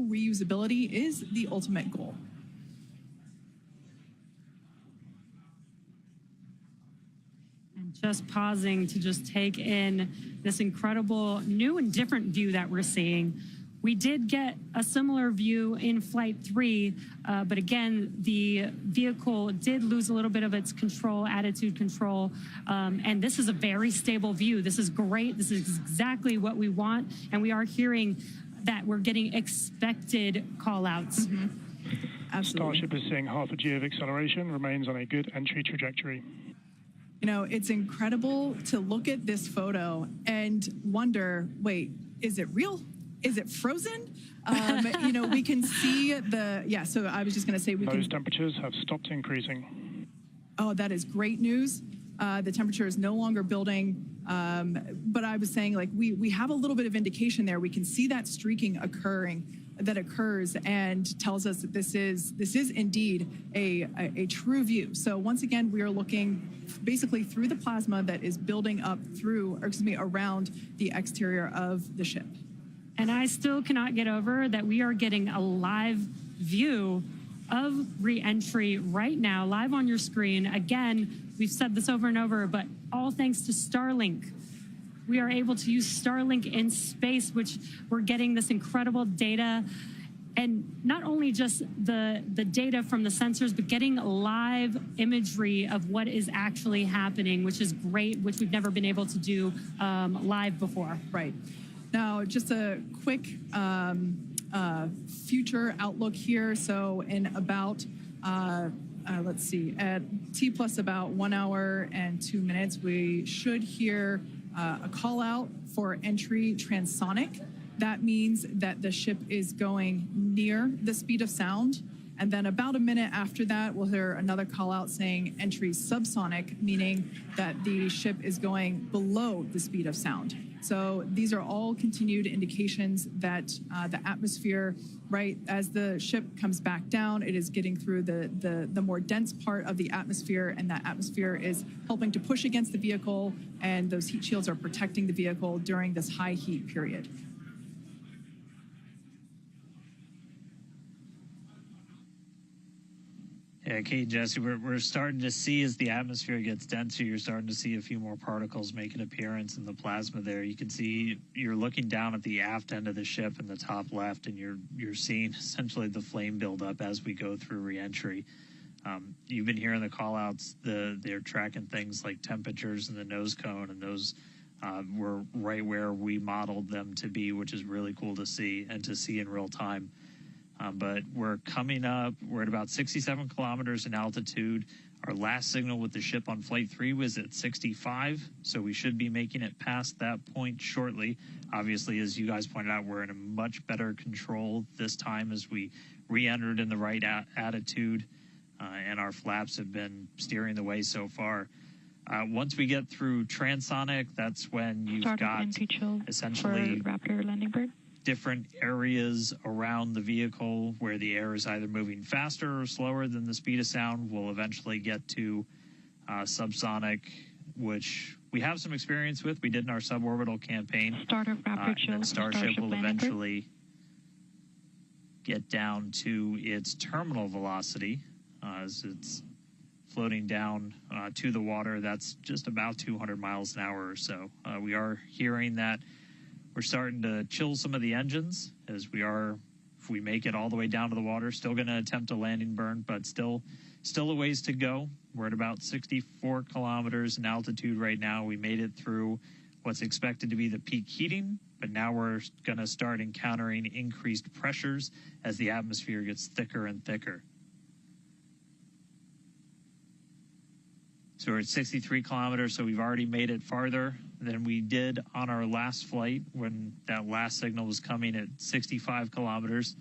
reusability is the ultimate goal. And just pausing to just take in this incredible new and different view that we're seeing. We did get a similar view in Flight 3, but again, the vehicle did lose a little bit of its control, attitude control, and this is a very stable view. This is great. This is exactly what we want, and we are hearing that we're getting expected call-outs. Mm-hmm. Absolutely. Starship is seeing half a G of acceleration, remains on a good entry trajectory. You know, it's incredible to look at this photo and wonder, wait, is it real? Is it frozen? You know, we can see so I was just going to say Those temperatures have stopped increasing. Oh, that is great news. The temperature is no longer building. But I was saying, like, we have a little bit of indication there. We can see that streaking that occurs and tells us that this is indeed a true view. So once again, we are looking basically through the plasma that is building up around the exterior of the ship. And I still cannot get over that we are getting a live view of re-entry right now, live on your screen. Again, we've said this over and over, but all thanks to Starlink. We are able to use Starlink in space, which we're getting this incredible data. And not only just the data from the sensors, but getting live imagery of what is actually happening, which is great, which we've never been able to do live before. Right. Now, just a quick future outlook here. So in about, let's see, at T plus about 1 hour and 2 minutes, we should hear a call out for entry transonic. That means that the ship is going near the speed of sound. And then about a minute after that, we'll hear another call out saying entry subsonic, meaning that the ship is going below the speed of sound. So these are all continued indications that the atmosphere, right, as the ship comes back down, it is getting through the more dense part of the atmosphere, and that atmosphere is helping to push against the vehicle, and those heat shields are protecting the vehicle during this high heat period. Yeah, Kate, Jesse, we're starting to see as the atmosphere gets denser, you're starting to see a few more particles make an appearance in the plasma there. You can see you're looking down at the aft end of the ship in the top left, and you're seeing essentially the flame build up as we go through reentry. You've been hearing the call-outs. They're tracking things like temperatures in the nose cone, and those were right where we modeled them to be, which is really cool to see and to see in real time. But we're coming up, we're at about 67 kilometers in altitude. Our last signal with the ship on Flight 3 was at 65, so we should be making it past that point shortly. Obviously, as you guys pointed out, we're in a much better control this time as we re-entered in the right attitude, and our flaps have been steering the way so far. Once we get through transonic, that's when you've got essentially Raptor landing bird. Different areas around the vehicle where the air is either moving faster or slower than the speed of sound. We'll eventually get to subsonic, which we have some experience with. We did in our suborbital campaign. And Starship will eventually get down to its terminal velocity as it's floating down to the water. That's just about 200 miles an hour or so. We are hearing that we're starting to chill some of the engines as we are, if we make it all the way down to the water, still going to attempt a landing burn, but still a ways to go. We're at about 64 kilometers in altitude right now. We made it through what's expected to be the peak heating, but now we're going to start encountering increased pressures as the atmosphere gets thicker and thicker. So we're at 63 kilometers, so we've already made it farther than we did on our last flight when that last signal was coming at 65 kilometers.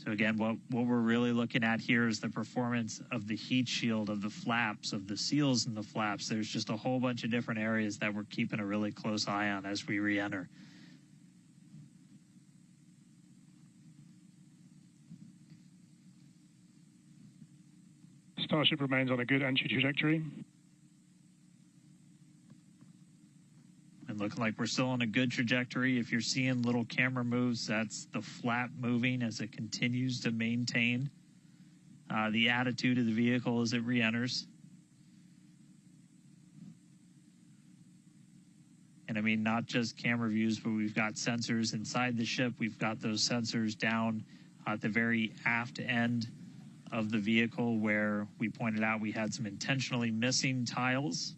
So again, what we're really looking at here is the performance of the heat shield, of the flaps, of the seals in the flaps. There's just a whole bunch of different areas that we're keeping a really close eye on as we re-enter. Starship remains on a good entry trajectory. And looking like we're still on a good trajectory. If you're seeing little camera moves, that's the flap moving as it continues to maintain the attitude of the vehicle as it re-enters. And I mean, not just camera views, but we've got sensors inside the ship. We've got those sensors down at the very aft end of the vehicle where we pointed out we had some intentionally missing tiles,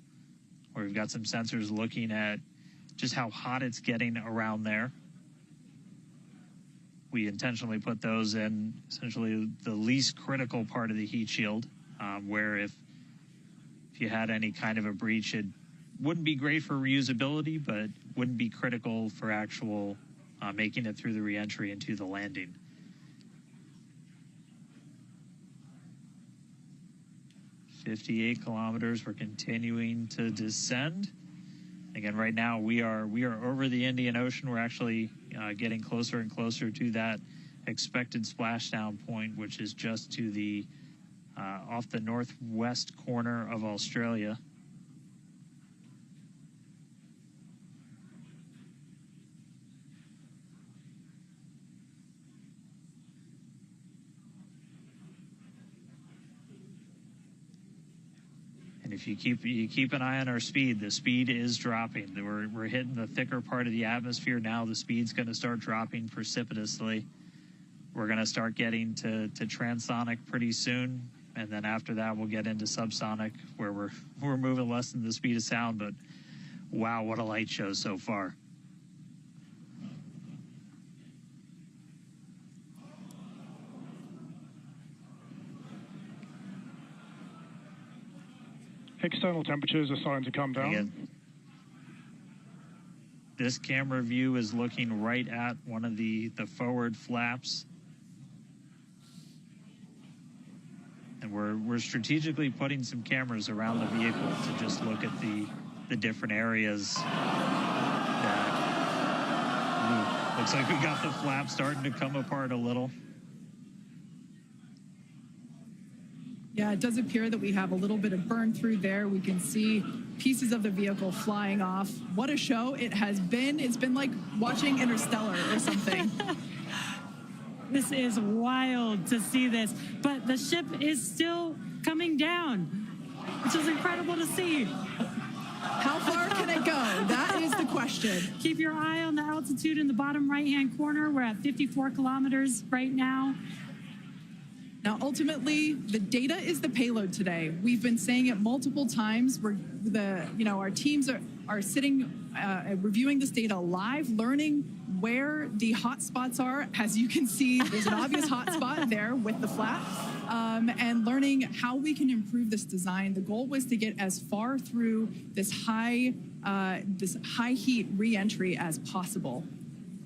where we've got some sensors looking at just how hot it's getting around there. We intentionally put those in essentially the least critical part of the heat shield, where if you had any kind of a breach, it wouldn't be great for reusability, but wouldn't be critical for actual making it through the reentry into the landing. .58 kilometers. We're continuing to descend. Again, right now we are over the Indian Ocean. We're actually getting closer and closer to that expected splashdown point, which is just to the off the northwest corner of Australia. And if you keep an eye on our speed, the speed is dropping. We're hitting the thicker part of the atmosphere now. The speed's going to start dropping precipitously. We're going to start getting to transonic pretty soon, and then after that we'll get into subsonic, where we're moving less than the speed of sound. But wow, what a light show so far. External temperatures are starting to come down. Again, This camera view is looking right at one of the forward flaps. And we're strategically putting some cameras around the vehicle to just look at the different areas. Looks like we got the flap starting to come apart a little. Yeah, it does appear that we have a little bit of burn through there. We can see pieces of the vehicle flying off. What a show it has been. It's been like watching Interstellar or something. This is wild to see this, but the ship is still coming down, which is incredible to see. How far can it go? That is the question. Keep your eye on the altitude in the bottom right-hand corner. We're at 54 kilometers right now. Now, ultimately, the data is the payload today. We've been saying it multiple times. Our teams are sitting, reviewing this data live, learning where the hot spots are. As you can see, there's an obvious hot spot there with the flap, and learning how we can improve this design. The goal was to get as far through this high heat re-entry as possible.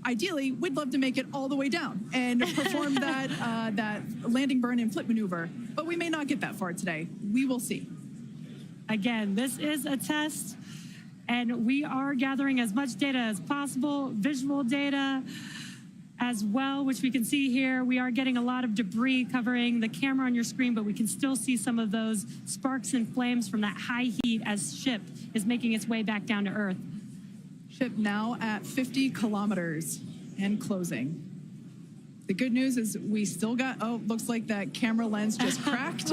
Ideally, we'd love to make it all the way down and perform that landing, burn, and flip maneuver, but we may not get that far today. We will see. Again, this is a test, and we are gathering as much data as possible, visual data as well, which we can see here. We are getting a lot of debris covering the camera on your screen, but we can still see some of those sparks and flames from that high heat as ship is making its way back down to Earth. Ship now at 50 kilometers and closing. The good news is we still got, looks like that camera lens just cracked.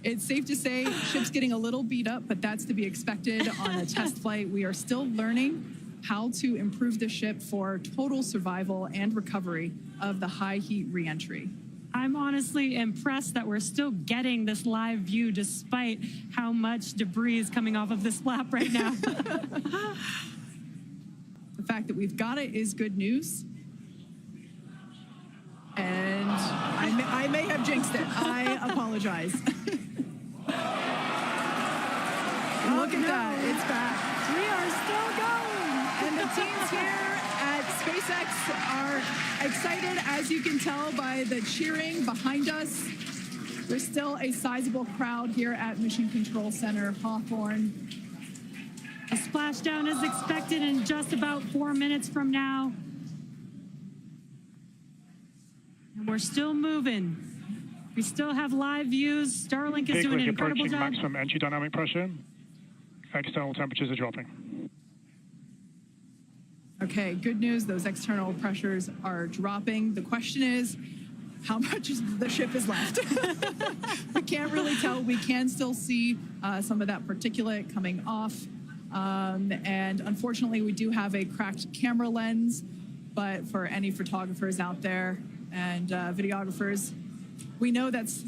It's safe to say ship's getting a little beat up, but that's to be expected on a test flight. We are still learning how to improve the ship for total survival and recovery of the high heat reentry. I'm honestly impressed that we're still getting this live view despite how much debris is coming off of this flap right now. The fact that we've got it is good news. And I may have jinxed it. I apologize. Look at that. It's back. We are still going. And the teams here at SpaceX are excited, as you can tell by the cheering behind us. There's still a sizable crowd here at Mission Control Center, Hawthorne. A splashdown is expected in just about 4 minutes from now. And we're still moving. We still have live views. Starlink is doing an incredible job. Maximum entry dynamic pressure. External temperatures are dropping. Okay, good news. Those external pressures are dropping. The question is, how much the ship is left? We can't really tell. We can still see some of that particulate coming off. And unfortunately, we do have a cracked camera lens. But for any photographers out there and videographers, we know that's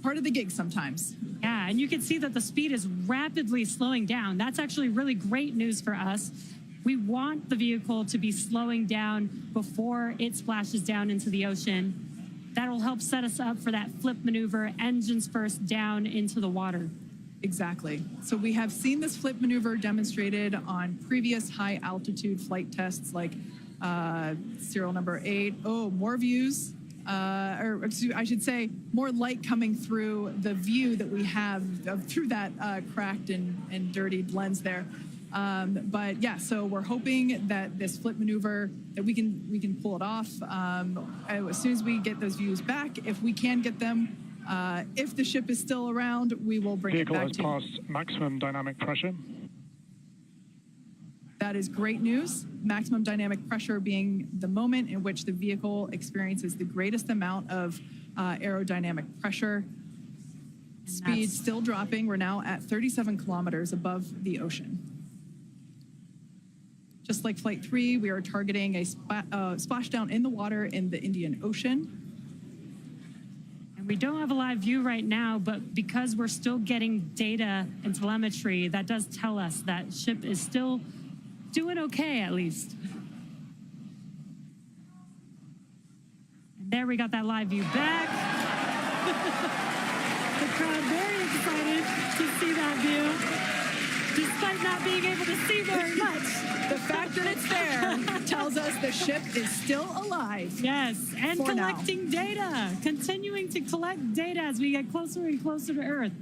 part of the gig sometimes. Yeah, and you can see that the speed is rapidly slowing down. That's actually really great news for us. We want the vehicle to be slowing down before it splashes down into the ocean. That'll help set us up for that flip maneuver, engines first down into the water. Exactly. So we have seen this flip maneuver demonstrated on previous high altitude flight tests like serial number 8. Oh, more views. Or excuse, I should say more light coming through the view that we have through that cracked and dirtied lens there. But yeah, so we're hoping that this flip maneuver, that we can pull it off as soon as we get those views back. If we can get them, if the ship is still around, we will bring it back to you. Vehicle has passed maximum dynamic pressure. That is great news. Maximum dynamic pressure being the moment in which the vehicle experiences the greatest amount of aerodynamic pressure. Speed still dropping. We're now at 37 kilometers above the ocean. Just like Flight 3, we are targeting a splashdown in the water in the Indian Ocean. And we don't have a live view right now, but because we're still getting data and telemetry, that does tell us that ship is still doing okay, at least. And there we got that live view back. The crowd very excited to see that view. despite not being able to see very much. The fact that it's there tells us the ship is still alive. Yes, and For collecting data, continuing to collect data as we get closer and closer to Earth.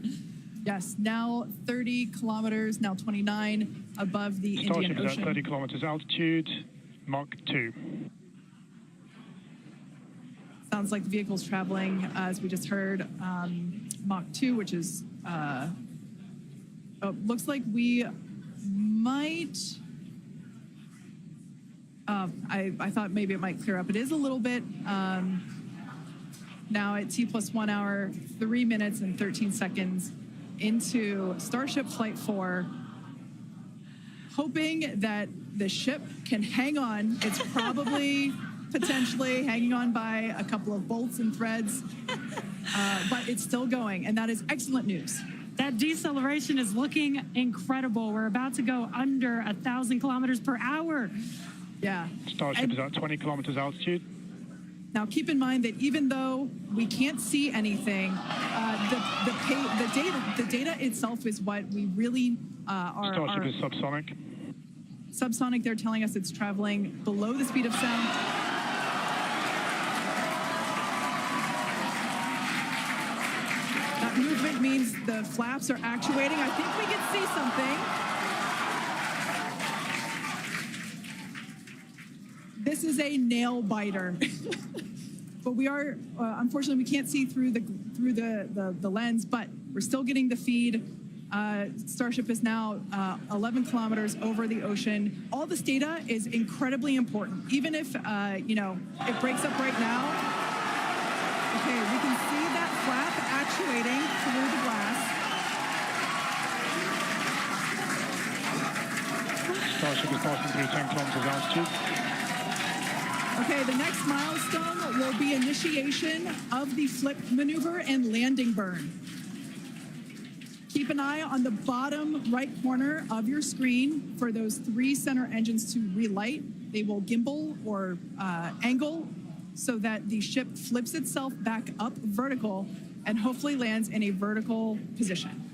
Yes, now 30 kilometers, now 29 above the Indian Starship is Ocean. at 30 kilometers altitude, Mach 2. Sounds like the vehicle's traveling, as we just heard, Mach 2, which is, looks like we might, I thought maybe it might clear up. It is a little bit, now at T plus 1 hour, 3 minutes and 13 seconds into Starship Flight 4, hoping that the ship can hang on. It's probably potentially hanging on by a couple of bolts and threads, but it's still going, and that is excellent news. That deceleration is looking incredible. We're about to go under 1,000 kilometers per hour. Yeah. Starship is at 20 kilometers altitude. Now, keep in mind that even though we can't see anything, the data itself is what we really are. Starship is subsonic. Subsonic, they're telling us it's traveling below the speed of sound. That movement means the flaps are actuating. I think we can see something. This is a nail biter. But we are, unfortunately, we can't see through the lens, but we're still getting the feed. Starship is now 11 kilometers over the ocean. All this data is incredibly important, even if, you know, it breaks up right now. Okay, we can see that flap actuating through the glass. Starship is passing through 10 kilometers altitude. Okay, the next milestone will be initiation of the flip maneuver and landing burn. Keep an eye on the bottom right corner of your screen for those 3 center engines to relight. They will gimbal or angle so that the ship flips itself back up vertical and hopefully lands in a vertical position.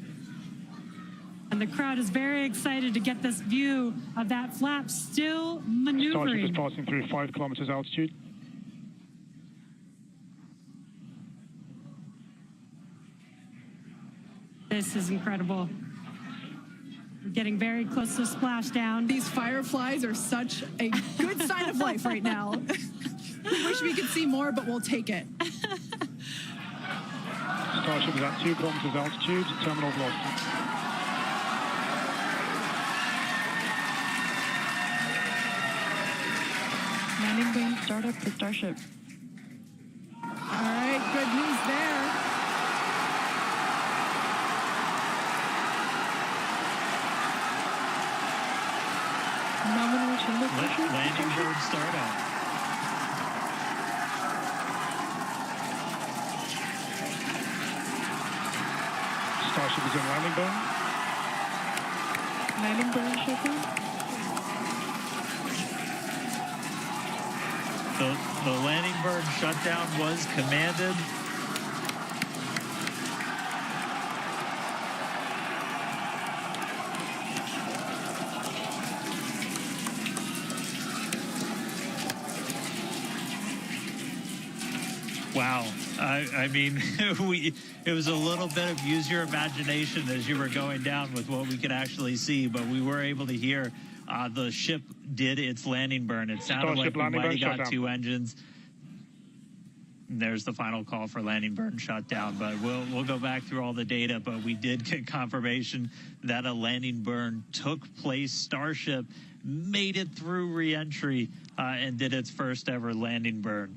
And the crowd is very excited to get this view of that flap still maneuvering. Starship is passing through 5 kilometers altitude. This is incredible. We're getting very close to splashdown. These fireflies are such a good sign of life right now. We wish we could see more, but we'll take it. Starship is at 2 kilometers altitude, terminal velocity. Landing burn startup for Starship. All right, good news there. Nominal chamber pressure. Landing bird startup. Starship is in landing burn. Landing burn shutdown. The landing burn shutdown was commanded. Wow. I mean, it was a little bit of use your imagination as you were going down with what we could actually see, but we were able to hear the ship did its landing burn. It sounded Starship like we might have got shutdown. 2 engines. And there's the final call for landing burn shutdown, but we'll go back through all the data, but we did get confirmation that a landing burn took place. Starship made it through re-entry and did its first ever landing burn.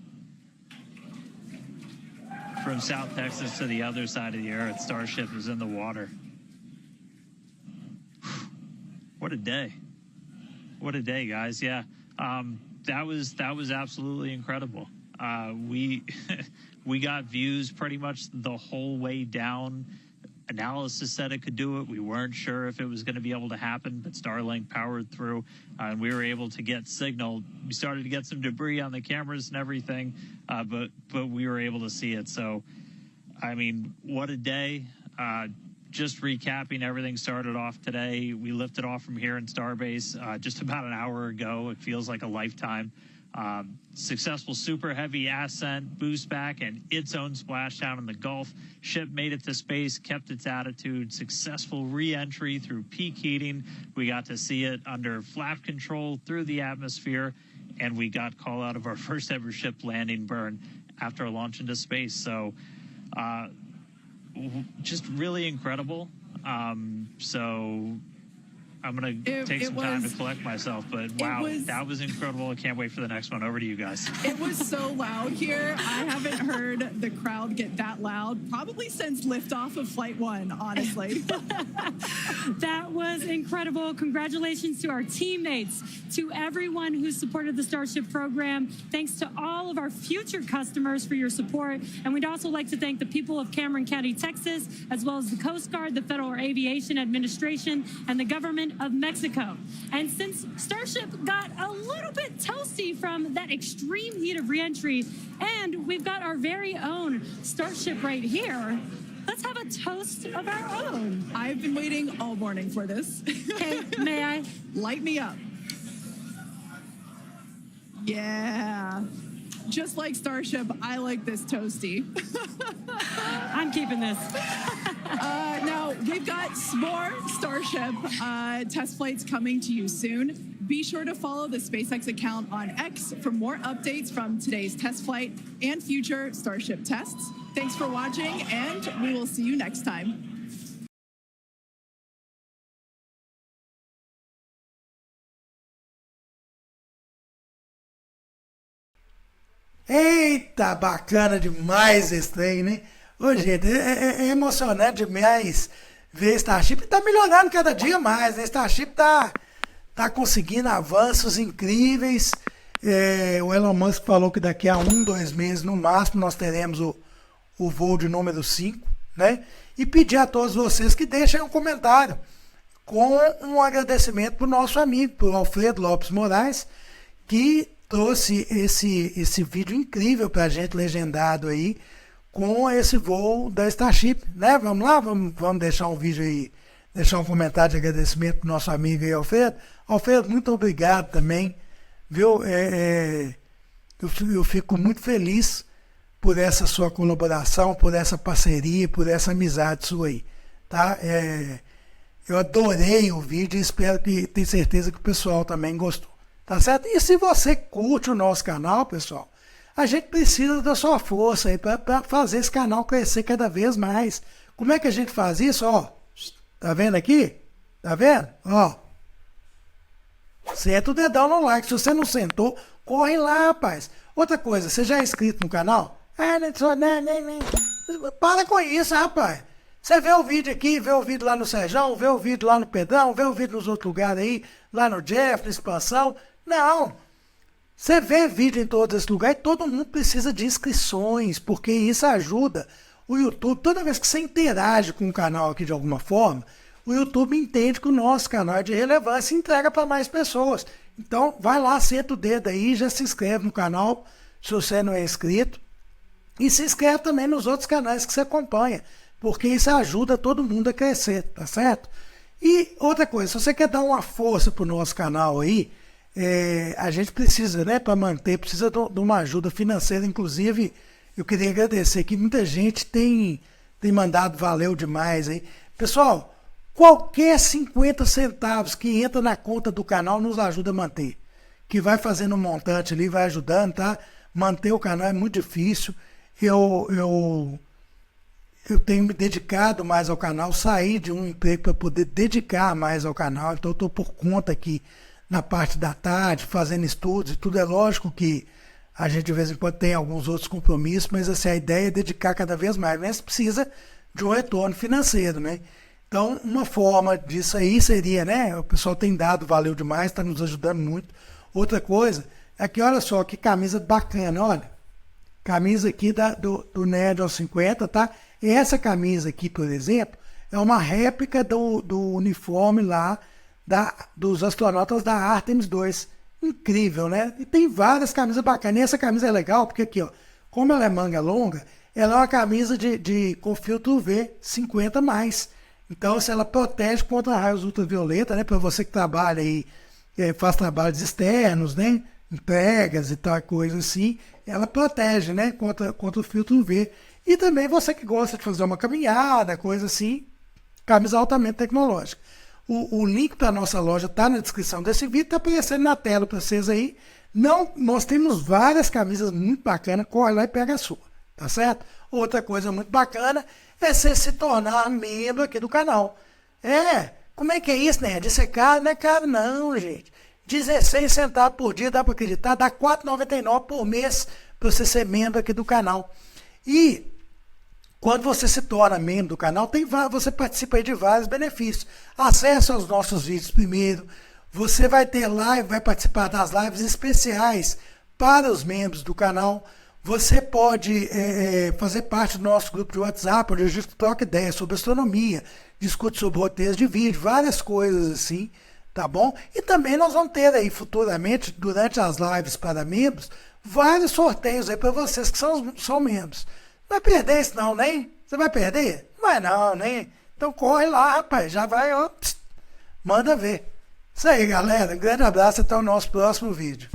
From South Texas to the other side of the Earth, Starship is in the water. What a day. What a day, guys. Yeah, that was absolutely incredible. We got views pretty much the whole way down. Analysis said it could do it. We weren't sure if it was going to be able to happen, but Starlink powered through, and we were able to get signal. We started to get some debris on the cameras and everything, but we were able to see it. So, I mean, what a day. just recapping, everything started off today. We lifted off from here in Starbase just about an hour ago. It feels like a lifetime. Successful super heavy ascent, boost back, and its own splashdown in the Gulf. Ship made it to space, kept its attitude. Successful re-entry through peak heating. We got to see it under flap control through the atmosphere, and we got call out of our first ever ship landing burn after a launch into space. So just really incredible. So I'm going to take some time to collect myself, but wow, that was incredible. I can't wait for the next one. Over to you guys. It was so loud here. I haven't heard the crowd get that loud probably since liftoff of Flight 1, honestly. That was incredible. Congratulations to our teammates, to everyone who supported the Starship program. Thanks to all of our future customers for your support. And we'd also like to thank the people of Cameron County, Texas, as well as the Coast Guard, the Federal Aviation Administration, and the government of Mexico. And since Starship got a little bit toasty from that extreme heat of reentry, and we've got our very own Starship right here, let's have a toast of our own. I've been waiting all morning for this. Okay, may I? Light me up. Yeah. Just like Starship, I like this toasty. I'm keeping this. Now, we've got more Starship test flights coming to you soon. Be sure to follow the SpaceX account on X for more updates from today's test flight and future Starship tests. Thanks for watching, and we will see you next time. Eita, bacana demais esse trem, né? Ô, gente, é emocionante demais ver Starship. Tá melhorando cada dia mais, né? Starship tá conseguindo avanços incríveis. O Elon Musk falou que daqui a 2 meses, no máximo, nós teremos o voo de número 5, né? E pedir a todos vocês que deixem um comentário com um agradecimento pro nosso amigo, pro Alfredo Lopes Morais, que trouxe esse vídeo incrível pra gente, legendado aí, com esse voo da Starship, né? Vamos lá, vamos deixar um vídeo aí, deixar um comentário de agradecimento pro nosso amigo aí, Alfredo. Alfredo, muito obrigado também, viu? Eu fico muito feliz por essa sua colaboração, por essa parceria, por essa amizade sua aí, tá? Eu adorei o vídeo e espero que, tenho certeza que o pessoal também gostou. Tá certo? E se você curte o nosso canal, pessoal, a gente precisa da sua força aí para fazer esse canal crescer cada vez mais. Como é que a gente faz isso? Ó, tá vendo aqui? Tá vendo? Ó, senta o dedão no like. Se você não sentou, corre lá, rapaz. Outra coisa, você já é inscrito no canal? Para com isso, rapaz. Você vê o vídeo aqui, vê o vídeo lá no Serjão, vê o vídeo lá no Pedrão, vê o vídeo nos outros lugares aí, lá no Jeff, na Expansão. Não, você vê vídeo em todos esses lugares e todo mundo precisa de inscrições, porque isso ajuda o YouTube. Toda vez que você interage com o canal aqui de alguma forma, o YouTube entende que o nosso canal é de relevância e entrega para mais pessoas. Então, vai lá, senta o dedo aí, já se inscreve no canal, se você não é inscrito. E se inscreve também nos outros canais que você acompanha, porque isso ajuda todo mundo a crescer, tá certo? E outra coisa, se você quer dar uma força pro nosso canal aí, a gente precisa, né, para manter, precisa de uma ajuda financeira. Inclusive, eu queria agradecer que muita gente tem mandado, valeu demais aí. Pessoal, qualquer 50 centavos que entra na conta do canal nos ajuda a manter. Que vai fazendo um montante ali, vai ajudando, tá? Manter o canal é muito difícil. Eu tenho me dedicado mais ao canal, saí de um emprego para poder dedicar mais ao canal, então eu estou por conta aqui na parte da tarde, fazendo estudos e tudo. É lógico que a gente de vez em quando tem alguns outros compromissos, mas assim, a ideia é dedicar cada vez mais, mas precisa de um retorno financeiro, né? Então, uma forma disso aí seria, né? O pessoal tem dado, valeu demais, está nos ajudando muito. Outra coisa é que, olha só, que camisa bacana, olha. Camisa aqui do Nerd aos 50, tá? E essa camisa aqui, por exemplo, é uma réplica do uniforme lá dos astronautas da Artemis 2. Incrível, né? E tem várias camisas bacanas. E essa camisa é legal porque aqui, ó, como ela é manga longa, ela é uma camisa com filtro UV 50+. Então, assim, ela protege contra raios ultravioleta, né? Para você que trabalha aí, faz trabalhos externos, né? Entregas e tal, coisa assim, ela protege, né? Contra o filtro UV. E também você que gosta de fazer uma caminhada, coisa assim, camisa altamente tecnológica. O link para a nossa loja está na descrição desse vídeo, está aparecendo na tela para vocês aí. Não, nós temos várias camisas muito bacanas, corre lá e pega a sua, tá certo? Outra coisa muito bacana é você se tornar membro aqui do canal. Como é que é isso, né? Isso é caro? Não é caro não, gente. 16 centavos por dia, dá para acreditar, dá R$ 4,99 por mês para você ser membro aqui do canal. E quando você se torna membro do canal, você participa aí de vários benefícios. Acesso aos nossos vídeos primeiro, você vai ter live, vai participar das lives especiais para os membros do canal. Você pode fazer parte do nosso grupo de WhatsApp, onde a gente troca ideias sobre astronomia, discute sobre roteiros de vídeo, várias coisas assim, tá bom? E também nós vamos ter aí futuramente, durante as lives para membros, vários sorteios aí para vocês que são membros. Não vai perder isso não, nem? Você vai perder? Não vai não, nem? Então corre lá, rapaz, já vai, ó, manda ver. Isso aí, galera, um grande abraço, até o nosso próximo vídeo.